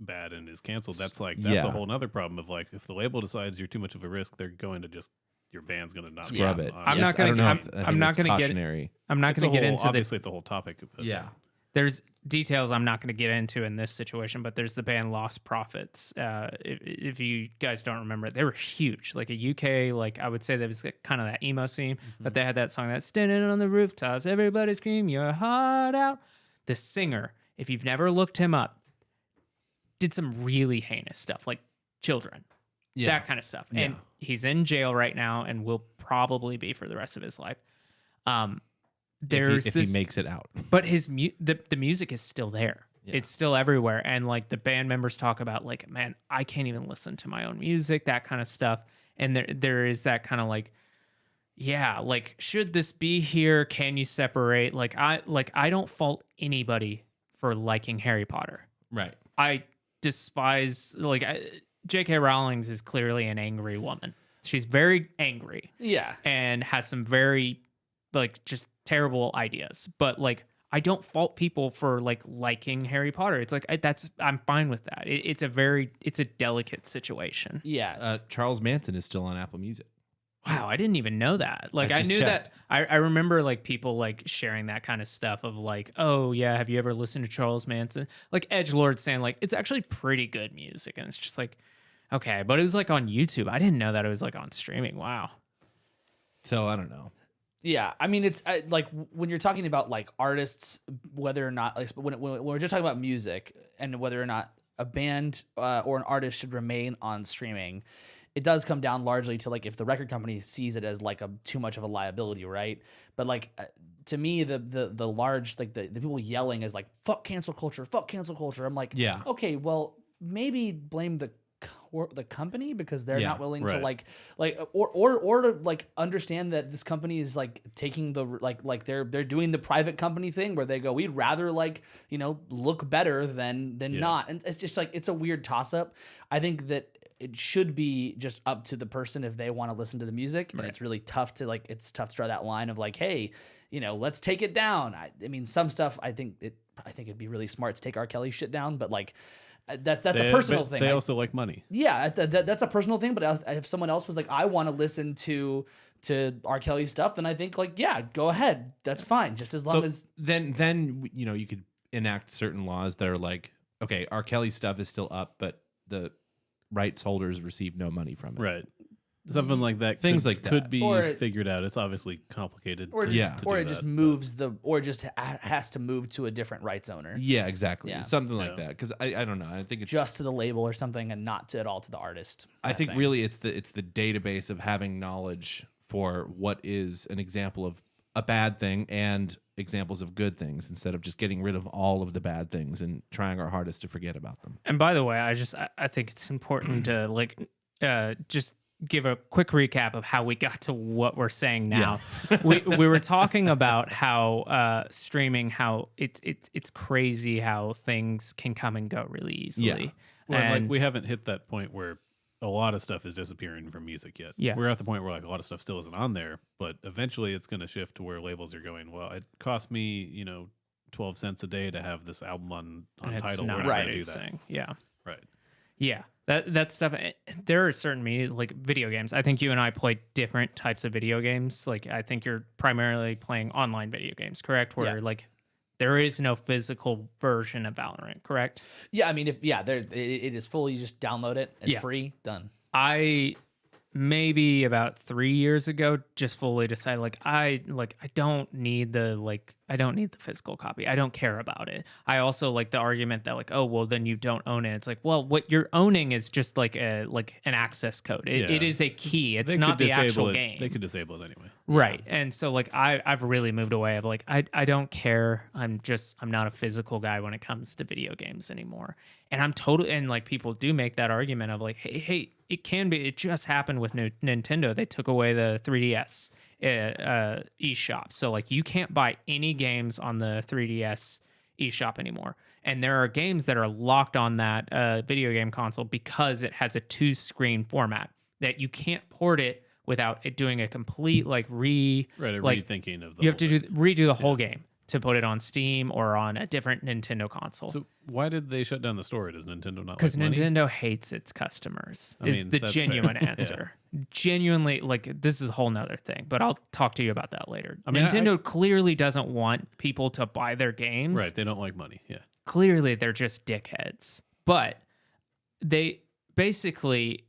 bad and is canceled, that's a whole nother problem of like if the label decides you're too much of a risk, they're going to just your band's going to not scrub it. I'm not going to get into obviously it's a whole topic. Yeah. There's details I'm not going to get into in this situation, but there's the band Lost Prophets. If you guys don't remember, they were huge. Like a UK, like I would say that was kind of that emo scene, but they had that song that's standing on the rooftops, everybody scream your heart out. The singer, if you've never looked him up, did some really heinous stuff, like children, that kind of stuff. Yeah. And he's in jail right now and will probably be for the rest of his life. If he makes it out, but the music is still there. It's still everywhere, and like the band members talk about, like, man, I can't even listen to my own music, that kind of stuff. And there is that kind of like, like, should this be here? Can you separate? I don't fault anybody for liking Harry Potter. Right. I despise J.K. Rowling is clearly an angry woman. She's very angry. Yeah, and has some very like just terrible ideas, but like I don't fault people for like liking Harry Potter. It's like I'm fine with that. It's a delicate situation. Yeah. Charles Manson is still on Apple Music. Wow, I didn't even know that. Like, I just knew checked. that. I remember like people like sharing that kind of stuff of like, oh yeah, have you ever listened to Charles Manson? Like Edgelord saying like it's actually pretty good music, and it's just like, okay, but it was like on YouTube. I didn't know that it was like on streaming. Wow. So I don't know. Yeah, I mean, it's like when you're talking about like artists, whether or not like when we're just talking about music and whether or not a band or an artist should remain on streaming, it does come down largely to like if the record company sees it as like a too much of a liability, right? But like to me, the large like the people yelling is like fuck cancel culture. I'm like, Yeah. okay, well maybe blame the company because they're Yeah, not willing to right. or to like understand that this company is like taking the like they're doing the private company thing where they go, we'd rather like, you know, look better than not. And it's just like it's a weird toss up. I think that it should be just up to the person if they want to listen to the music. And it's really tough to like it's tough to draw that line of like, hey, you know, let's take it down. I mean, some stuff I think it'd be really smart to take R. Kelly shit down, but like that's a personal thing. They also like money. Yeah, that's a personal thing. But if someone else was like, I want to listen to R. Kelly stuff, then I think like, yeah, go ahead, that's fine, just as long as then you know you could enact certain laws that are like, okay, R. Kelly stuff is still up, but the rights holders receive no money from it. Right. Something like that. Things could, like that. could be Or- figured out. It's obviously complicated. or to, just, Yeah. to or do it just that, moves or just has to move to a different rights owner, Yeah, exactly. Yeah. Something like Yeah. that. Because I don't know. I think it's just to the label or something, and not at all to the artist. I kind think of thing. really it's the database of having knowledge for what is an example of a bad thing and examples of good things instead of just getting rid of all of the bad things and trying our hardest to forget about them. And by the way, I think it's important to like just give a quick recap of how we got to what we're saying now. we were talking about how streaming, how it's crazy how things can come and go really easily. Well, and like we haven't hit that point where a lot of stuff is disappearing from music yet. Yeah. We're at the point where like a lot of stuff still isn't on there, but eventually it's going to shift to where labels are going, well, it cost me, 12 cents a day to have this album on and it's Tidal. not We're not going to do that. producing. Yeah. Right. Yeah, that stuff. There are certain media, like video games. I think you and I play different types of video games. Like I think you're primarily playing online video games, correct? Where Yeah. like there is no physical version of Valorant, correct? Yeah, I mean, it is fully, you just download it. It's Yeah. free, done. I maybe about 3 years ago just fully decided I don't need the physical copy. I don't care about it. I also like the argument that like, oh well, then you don't own it. It's like, well, what you're owning is just like an access code. It Yeah. is a key. It's They not could the disable actual it. game. They could disable it anyway. Right. And so like I've really moved away of like I don't care. I'm not a physical guy when it comes to video games anymore. And I'm totally, and like people do make that argument of like, hey, it just happened with Nintendo. They took away the 3DS eShop. So like you can't buy any games on the 3DS eShop anymore. And there are games that are locked on that video game console because it has a 2-screen format that you can't port it without it doing a complete Rethinking of the you have whole to thing. redo the whole game to put it on Steam or on a different Nintendo console. So why did they shut down the store? Does Nintendo not Because like money? Nintendo hates its customers I is mean, the that's fair. genuine Yeah. answer. Genuinely, like this is a whole nother thing, but I'll talk to you about that later. I mean, Nintendo clearly doesn't want people to buy their games. Right. They don't like money. Yeah. Clearly, they're just dickheads. But they basically,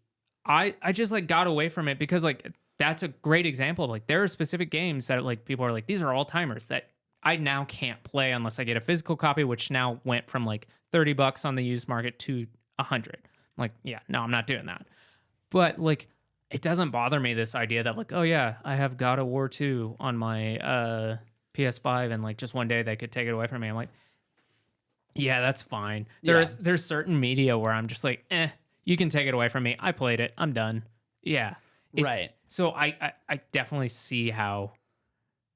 I just like got away from it because like that's a great example of like there are specific games that like people are like these are all timers that I now can't play unless I get a physical copy, which now went from like $30 on the used market to $100. Like, yeah, no, I'm not doing that. But like, it doesn't bother me this idea that like, oh yeah, I have God of War 2 on my PS5, and like just one day they could take it away from me. I'm like, yeah, that's fine. Yeah. There's certain media where I'm just like, you can take it away from me. I played it. I'm done. Yeah. Right. So I definitely see how,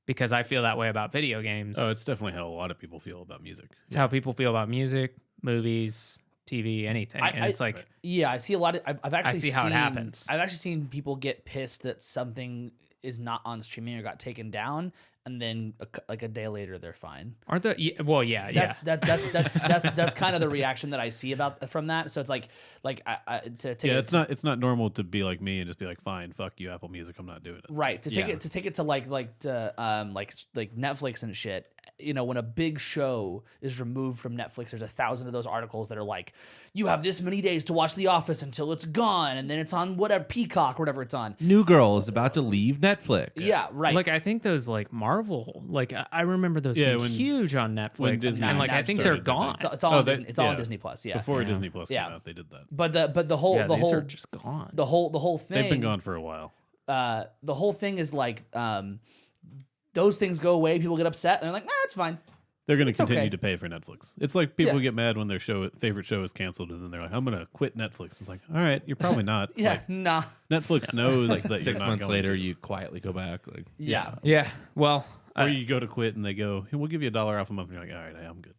because I feel that way about video games. Oh, it's definitely how a lot of people feel about music. It's how people feel about music, movies, TV, anything. And it's like, Yeah, I see a lot of. I've actually see how it seen- happens. I've actually seen people get pissed that something is not on streaming or got taken down, and then like a day later they're fine. Aren't the well, yeah, That's kind of the reaction that I see from that. So it's like to take it's not normal to be like me and just be like, fine, fuck you, Apple Music, I'm not doing it. right to take it to like Netflix and shit. You know, when a big show is removed from Netflix, there's 1,000 of those articles that are like, you have this many days to watch The Office until it's gone, and then it's on whatever Peacock or whatever it's on. New Girl is about to leave Netflix. Yeah, right. Like I think those like Marvel, like I remember those being huge on Netflix, Disney and like I think they're started doing gone. it's all on Disney. It's all on Disney Plus. Yeah. Before Disney Plus came Yeah. out, they did that. But the whole Yeah, these are just gone. the whole thing. They've been gone for a while. The whole thing is like those things go away. People get upset, and they're like, nah, it's fine. They're going to It's continue okay. to pay for Netflix. It's like people Yeah. get mad when their favorite show is canceled, and then they're like, "I'm going to quit Netflix." It's like, all right, you're probably not. Yeah, Like, nah. Netflix knows Like that you're 6 not months going later, to. you quietly go back. Like, Yeah. Yeah, well, Or you go to quit, and they go, "Hey, we'll give you $1 off a month." And you're like, all right, I'm good.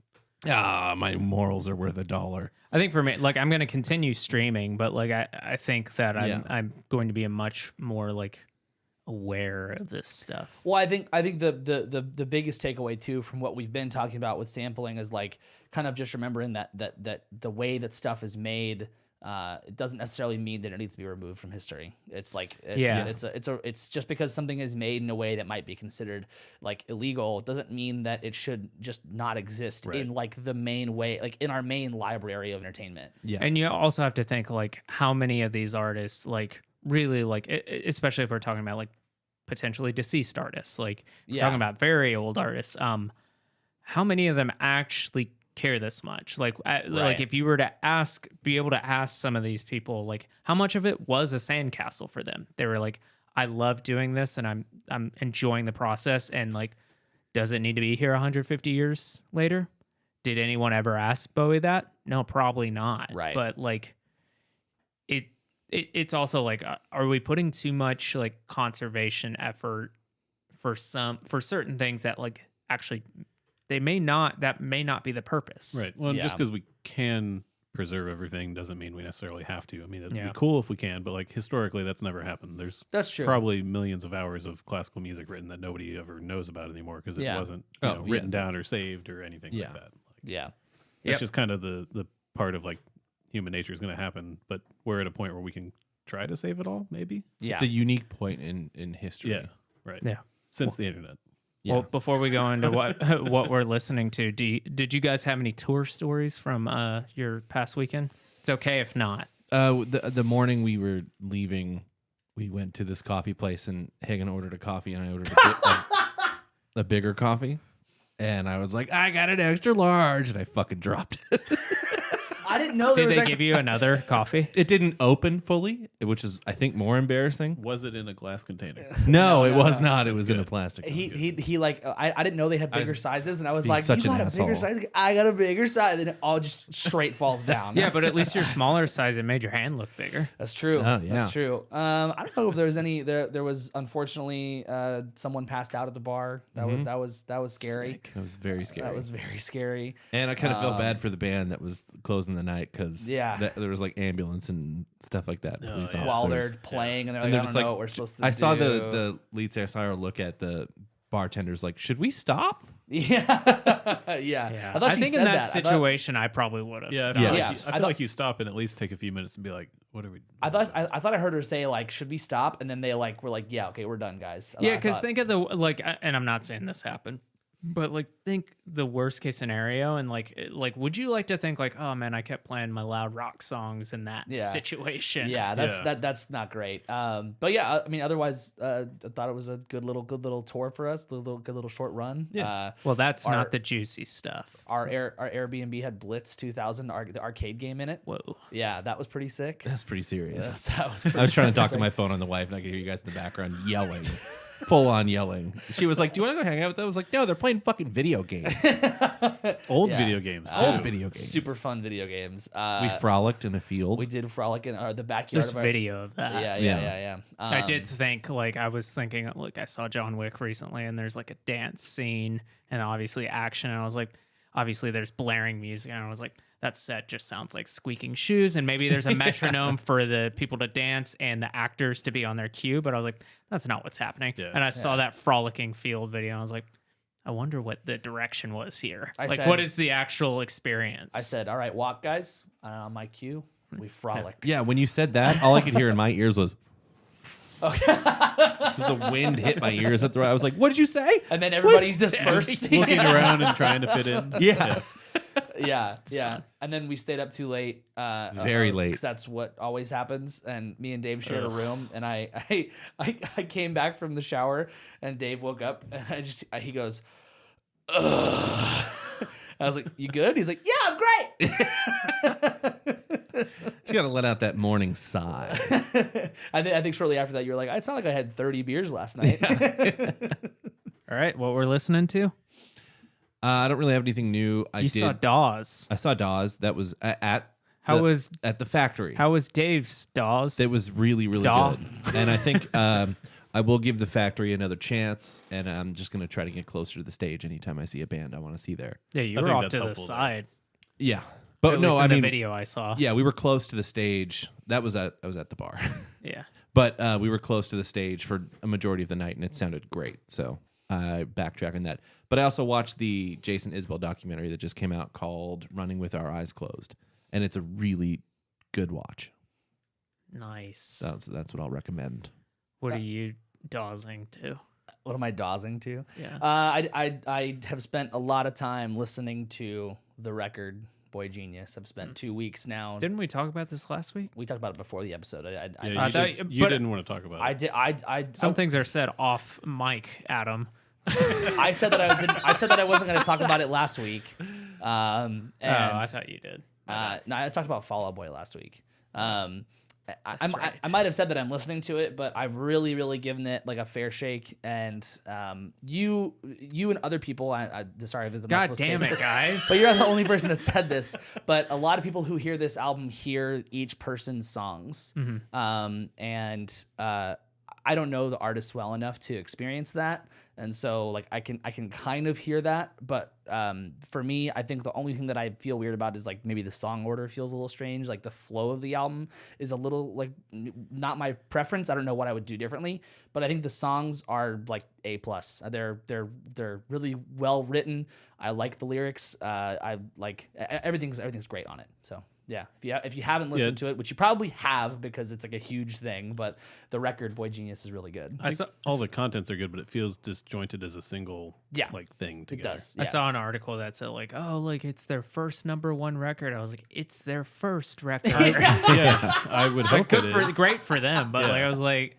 my morals are worth $1. I think for me, like I'm going to continue streaming, but like I think that Yeah. I'm going to be a much more like aware of this stuff. Well, I think the biggest takeaway too from what we've been talking about with sampling is like kind of just remembering that the way that stuff is made, it doesn't necessarily mean that it needs to be removed from history. It's like it's just because something is made in a way that might be considered like illegal doesn't mean that it should just not exist Right. in like the main way, like in our main library of entertainment. Yeah. And you also have to think like how many of these artists like really like especially if we're talking about like potentially deceased artists, like we're talking about very old artists, how many of them actually care this much? Like like if you were to be able to ask some of these people like how much of it was a sandcastle for them, they were like, I love doing this and I'm enjoying the process, and like, does it need to be here 150 years later? Did anyone ever ask Bowie that? No, probably not. Right. But like it's also like, are we putting too much like conservation effort for certain things that like actually that may not be the purpose. Right. Well, and just Yeah. because we can preserve everything doesn't mean we necessarily have to. I mean, it'd Yeah. be cool if we can, but like historically, that's never happened. There's That's true. probably millions of hours of classical music written that nobody ever knows about anymore because it Yeah. wasn't Oh, written down or saved or anything Yeah. like that. Like, Yeah. It's just kind of the part of like human nature is going to happen, but we're at a point where we can try to save it all, maybe. Yeah. It's a unique point in history. Yeah. Right. Yeah. Since the internet. Yeah. Well, before we go into what we're listening to, did you guys have any tour stories from your past weekend? It's okay if not. The morning we were leaving, we went to this coffee place, and Hagen ordered a coffee, and I ordered a bigger coffee. And I was like, I got an extra large, and I fucking dropped it. I didn't know there Did was they actually- give you another coffee? It didn't open fully, which is, I think, more embarrassing. Was it in a glass container? No, it was no. not. It was in a good. plastic. He like I didn't know they had bigger sizes, and I was being like, such you an got a bigger asshole. size? I got a bigger size, and it all just straight falls down. Yeah, but at least your smaller size, it made your hand look bigger. That's true. Oh, yeah. That's true. I don't know if there was any. There was unfortunately someone passed out at the bar. That was scary. It was very scary. That was very scary. And I kind of felt bad for the band that was closing the night because Yeah. there was like ambulance and stuff like that. Police yeah. While officers. they're playing, and they're like, And they're I just don't know like, what we're supposed to I do. saw the lead singer Sarah look at the bartenders like, should we stop? Yeah. yeah. Yeah, I thought she think said in that I thought- situation, I probably would have. Yeah, I stopped. feel, like, Yeah. you, I I feel thought- like you stop and at least take a few minutes and be like, what are we I thought I heard her say like, should we stop? And then they like were like, yeah, okay, we're done, guys. Yeah, I because thought- think of the like, and I'm not saying this happened, but like think the worst case scenario, and like would you like to think like, oh man, I kept playing my loud rock songs in that Yeah. situation? Yeah, that's Yeah. that's not great. But yeah, I mean, otherwise, I thought it was a good little tour for us, good little short run. Yeah. Well, that's Our- not the juicy stuff. Our Airbnb had Blitz 2000, the arcade game in it. Whoa. Yeah, that was pretty sick. That's pretty serious. That was I was trying to talk to sick. my phone on the wife, and I could hear you guys in the background yelling, full on yelling. She was like, "Do you want to go hang out with them?" I was like, "No, they're playing fucking video games, old Yeah. video games? old too. video games." Super fun video games. We frolicked in a field. we did frolic in the backyard There's of our video of that. Yeah. I did think like I was thinking like I saw John Wick recently, and there's like a dance scene and obviously action, and I was like, obviously there's blaring music, and I was like, that set just sounds like squeaking shoes, and maybe there's a metronome for the people to dance and the actors to be on their cue. But I was like, that's not what's happening. Yeah. And I saw that frolicking field video. And I was like, I wonder what the direction was here. I Like, said- what is the actual experience? I said, all right, walk, guys. On my cue, we frolic. Yeah, when you said that, all I could hear in my ears was. Okay. The wind hit my ears. That's right. I was like, "What did you say?" And then everybody's dispersed. Looking around and trying to fit in. Yeah. yeah. And then we stayed up too late. Very late. Because that's what always happens. And me and Dave shared a room. And I came back from the shower, and Dave woke up, and he goes, ugh. I was like, "You good?" He's like, "Yeah, I'm great." Just gotta let out that morning sigh. I think shortly after that, you were like, "It's not like I had 30 beers last night." All right, what we're listening to? I don't really have anything new. You saw Dawes. I saw Dawes. That was at was the factory. How was Dave's Dawes? That was really, really Daw. good. And I think I will give the factory another chance, and I'm just gonna try to get closer to the stage anytime I see a band I want to see there. Yeah, you I were think off that's to the helpful, though. side. Yeah, but At no, least I in mean, the video I saw. yeah, we were close to the stage. I was at the bar, Yeah. but we were close to the stage for a majority of the night, and it sounded great. So backtrack on that. But I also watched the Jason Isbell documentary that just came out called "Running with Our Eyes Closed," and it's a really good watch. Nice. That's what I'll recommend. What are you dawsing to? What am I dawsing to? Yeah. I have spent a lot of time listening to the record Boy Genius. I've spent 2 weeks now. Didn't we talk about this last week? We talked about it before the episode. Yeah, I you, thought- you but- didn't want to talk about it. I did. I Some things are said off mic, Adam. I said that I didn't. I said that I wasn't going to talk about it last week. And I thought you did. no, I talked about Fall Out Boy last week. right. I might have said that I'm listening to it, but I've really, really given it like a fair shake. And you and other people, sorry if it's God damn it, guys. But you're not the only person that said this. But a lot of people who hear this album hear each person's songs, and I don't know the artist well enough to experience that. And so like I can kind of hear that, but for me, I think the only thing that I feel weird about is like maybe the song order feels a little strange. Like the flow of the album is a little like not my preference. I don't know what I would do differently, but I think the songs are like A+. They're really well written. I like the lyrics. I like everything's great on it. So yeah, if you haven't listened to it, which you probably have because it's like a huge thing, but the record Boy Genius is really good. I saw All the contents are good, but it feels disjointed as a single Yeah. like thing It together. does. I saw an article that said like, oh, like it's their first #1 record. I was like, it's their first record. Yeah, I would hope Good it for is. great for them, but Yeah. like I was like,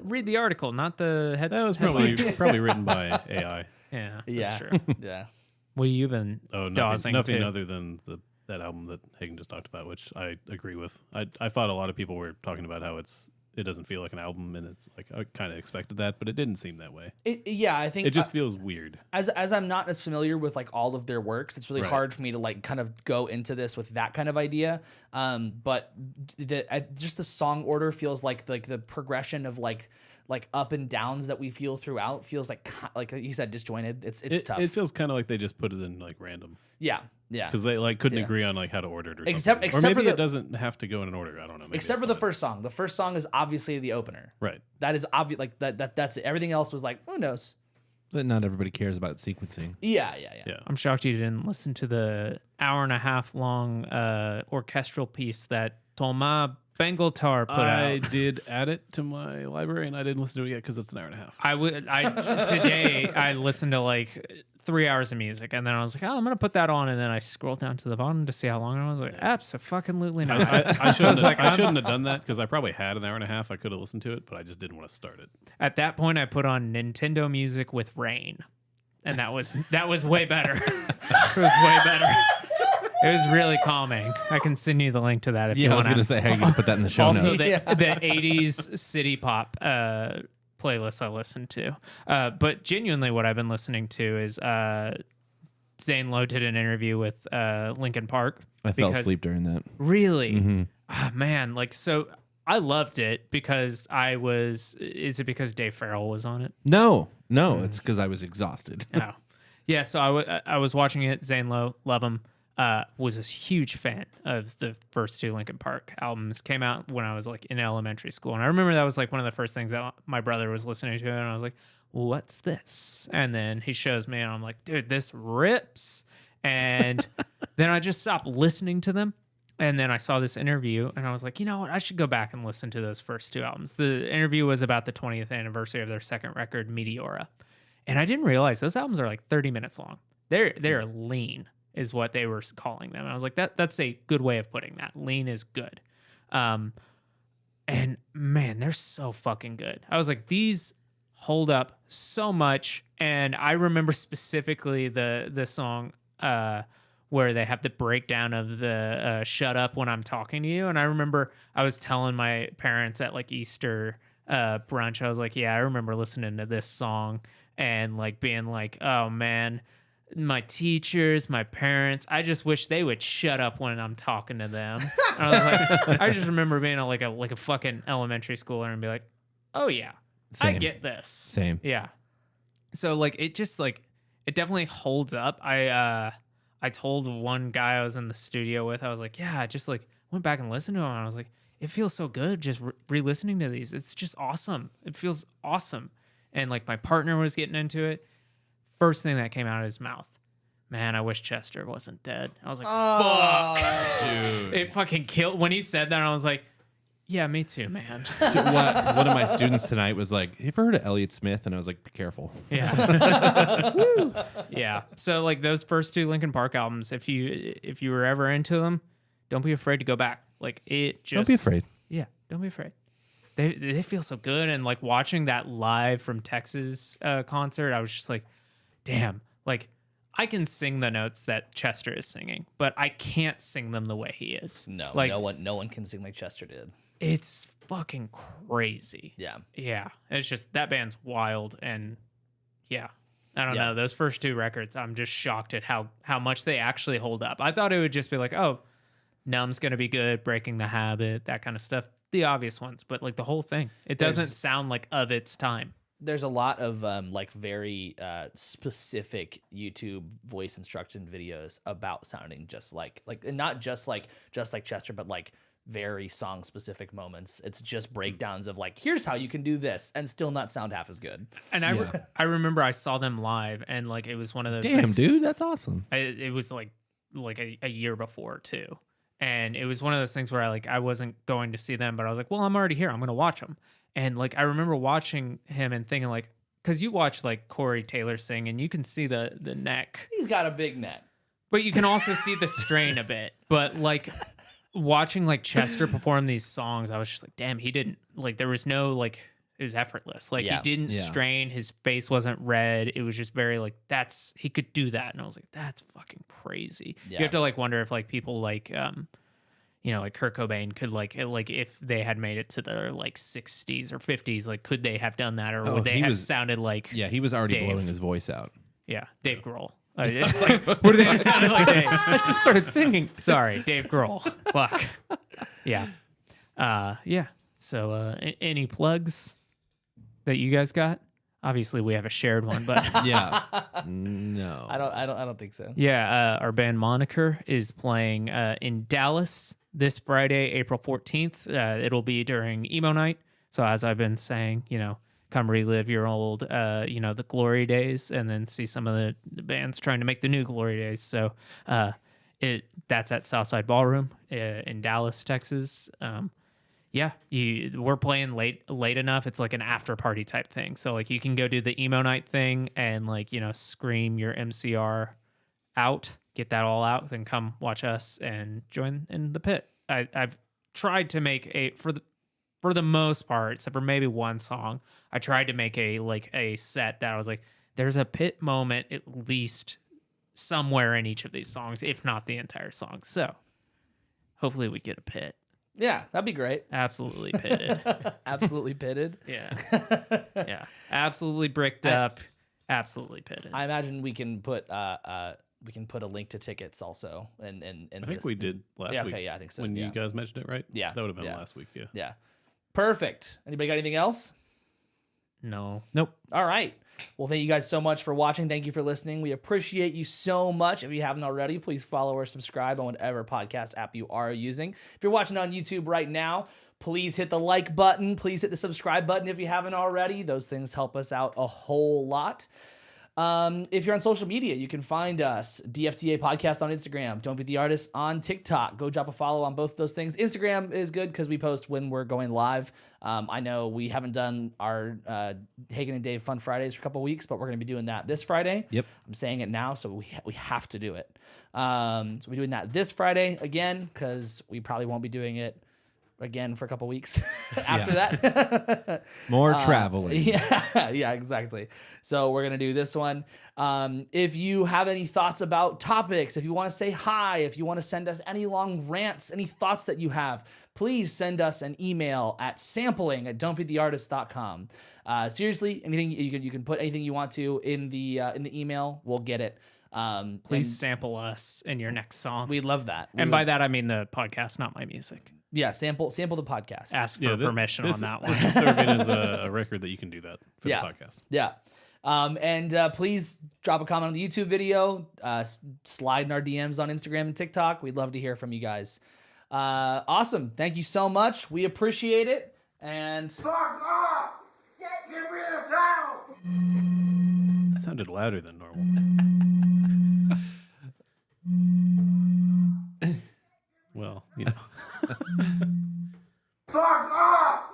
read the article, not the head. That was probably written by AI. Yeah, Yeah. that's true. Yeah. What have you been Oh, dawsing nothing to? other than that album that Hagen just talked about, which I agree with. I thought a lot of people were talking about how it doesn't feel like an album, and it's like I kind of expected that, but it didn't seem that way. Yeah, I think It just feels weird. as I'm not as familiar with like all of their works, it's really Right. hard for me to like kind of go into this with that kind of idea. But just the song order feels like the progression of like up and downs that we feel throughout feels like you said disjointed. It's tough. It feels kind of like they just put it in like random yeah. because they like couldn't Yeah. agree on like how to order it or Except- something. except or maybe for it the- doesn't have to go in an order. I don't know. Maybe Except it's for the fine. first song. The first song is obviously the opener. Right. That is obvious. Like that's it. Everything else was like, who knows? But not everybody cares about sequencing. Yeah. Yeah. I'm shocked you didn't listen to the hour-and-a-half long orchestral piece that Thomas Bengaltar put I out. did add it to my library, and I didn't listen to it yet because it's an hour and a half. Today I listened to like 3 hours of music, and then I was like, oh, I'm gonna put that on, and then I scrolled down to the bottom to see how long it was. Like, absolutely not. I shouldn't, like, I shouldn't have done that because I probably had an hour and a half. I could have listened to it, but I just didn't want to start it. At that point, I put on Nintendo music with rain, and that was way better. It was way better. It was really calming. I can send you the link to that if you Yeah, I want. was gonna say, how you gonna put that in the show Also, notes? the Yeah. 80s city pop playlist I listened to. But genuinely, what I've been listening to is Zane Lowe did an interview with Linkin Park. I fell because- asleep during that. Really? Ah, man, like so. I loved it because I was. Is it because Dave Farrell was on it? No, it's because I was exhausted. No. Yeah, so I was watching it. Zane Lowe, love him. was a huge fan of the first two Linkin Park albums. Came out when I was like in elementary school, and I remember that was like one of the first things that my brother was listening to, and I was like, "What's this?" And then he shows me, and I'm like, "Dude, this rips!" And then I just stopped listening to them. And then I saw this interview, and I was like, you know what? I should go back and listen to those first two albums. The interview was about the 20th anniversary of their second record, Meteora. And I didn't realize those albums are like 30 minutes long. They're lean, is what they were calling them. And I was like, that's a good way of putting that. Lean is good. And man, they're so fucking good. I was like, these hold up so much. And I remember specifically the song where they have the breakdown of the shut up when I'm talking to you. And I remember I was telling my parents at like Easter brunch, I was like, yeah, I remember listening to this song and like being like, oh man, my teachers, my parents, I just wish they would shut up when I'm talking to them. And I was like, I just remember being like a fucking elementary schooler and be like, oh yeah, I Same. get this. Same. Yeah. So like it just like it definitely holds up. I told one guy I was in the studio with, I was like, yeah, I just like went back and listened to him, and I was like, it feels so good just re-listening to these. It's just awesome. It feels awesome. And like my partner was getting into it. First thing that came out of his mouth, man, I wish Chester wasn't dead. I was like, fuck. Dude. It fucking killed. When he said that, I was like, yeah, me too, man. One of my students tonight was like, "You ever heard of Elliott Smith?" And I was like, "Be careful." Yeah. Woo. Yeah. So like those first two Linkin Park albums, if you were ever into them, don't be afraid to go back. Like it just Don't be afraid. Yeah, don't be afraid. They feel so good, and like watching that live from Texas concert, I was just like, damn, like I can sing the notes that Chester is singing, but I can't sing them the way he is. No, like no one can sing like Chester did. it's fucking crazy. Yeah. Yeah, it's just that band's wild, and yeah, I don't Yeah. know. Those first two records, I'm just shocked at how much they actually hold up. I thought it would just be like, oh, Numb's gonna be good, Breaking the Habit, that kind of stuff, the obvious ones, but like the whole thing, it doesn't sound like of its time. There's a lot of like very specific YouTube voice instruction videos about sounding just like and not just like Chester, but like very song specific moments. It's just breakdowns of like, here's how you can do this and still not sound half as good. And I remember I saw them live, and like it was one of those Damn, things, dude, that's awesome. it was like a year before too, and it was one of those things where I wasn't going to see them, but I was like, well, I'm already here, I'm gonna watch them. And like I remember watching him and thinking like, because you watch like Corey Taylor sing and you can see the neck, He's got a big neck. but you can also see the strain a bit. But like watching like Chester perform these songs, I was just like, damn, he didn't like, there was no like, it was effortless. Like Yeah. he didn't Yeah. strain, his face wasn't red. It was just very like, he could do that. And I was like, that's fucking crazy. Yeah. You have to like wonder if like people like like Kurt Cobain could like if they had made it to the like 60s or 50s, like could they have done that, or Oh, would they he have was- sounded like Yeah, he was already Dave. blowing his voice out. Dave Grohl? It's like, what do they have sounded like Dave? I just started singing. Sorry, Dave Grohl. Fuck. Yeah. Yeah. So any plugs that you guys got? Obviously we have a shared one, but Yeah. No. I don't think so. yeah, our band Moniker is playing in Dallas this Friday, April 14th. It'll be during emo night. So as I've been saying, come relive your old, the glory days, and then see some of the bands trying to make the new glory days. So that's at Southside Ballroom in Dallas, Texas. Yeah, we're playing late enough. It's like an after party type thing. So like you can go do the emo night thing and like, scream your MCR out, get that all out, then come watch us and join in the pit. I've tried to make for the most part, except for maybe one song, I tried to make a set that I was like, there's a pit moment at least somewhere in each of these songs, if not the entire song. So hopefully we get a pit. Yeah, that'd be great. Absolutely pitted. Absolutely pitted. Yeah. Yeah. Absolutely bricked up. Absolutely pitted. I imagine we can put a link to tickets also. And I think we did last Yeah, week. okay, yeah, I think so. When yeah. you guys mentioned it, right? Yeah, That would have been yeah. last week, yeah. Yeah. Perfect. Anybody got anything else? No. Nope. All right. Well, thank you guys so much for watching. Thank you for listening. We appreciate you so much. If you haven't already, please follow or subscribe on whatever podcast app you are using. If you're watching on YouTube right now, please hit the like button. Please hit the subscribe button if you haven't already. Those things help us out a whole lot. If you're on social media, you can find us, DFTA Podcast on Instagram, Don't Beat the Artist on TikTok. Go drop a follow on both of those things. Instagram is good because we post when we're going live. I know we haven't done our Hagen and Dave Fun Fridays for a couple weeks, but we're going to be doing that this Friday. Yep. I'm saying it now, so we have to do it. So we're doing that this Friday again because we probably won't be doing it again for a couple weeks after that. More traveling. Yeah, exactly. So we're gonna do this one. If you have any thoughts about topics, if you want to say hi, if you want to send us any long rants, any thoughts that you have, please send us an email at sampling@don'tfeedtheartist.com. Seriously, anything you can put anything you want to in the email, we'll get it. Please sample us in your next song. We'd love that. And by that I mean the podcast, not my music. Yeah, sample the podcast. Ask for permission on that one. This is serving as a record that you can do that for the podcast. Yeah. And please drop a comment on the YouTube video, slide in our DMs on Instagram and TikTok. We'd love to hear from you guys. Awesome. Thank you so much. We appreciate it. And Fuck off! Get me the towel! That sounded louder than normal. Well, you know. Fuck off!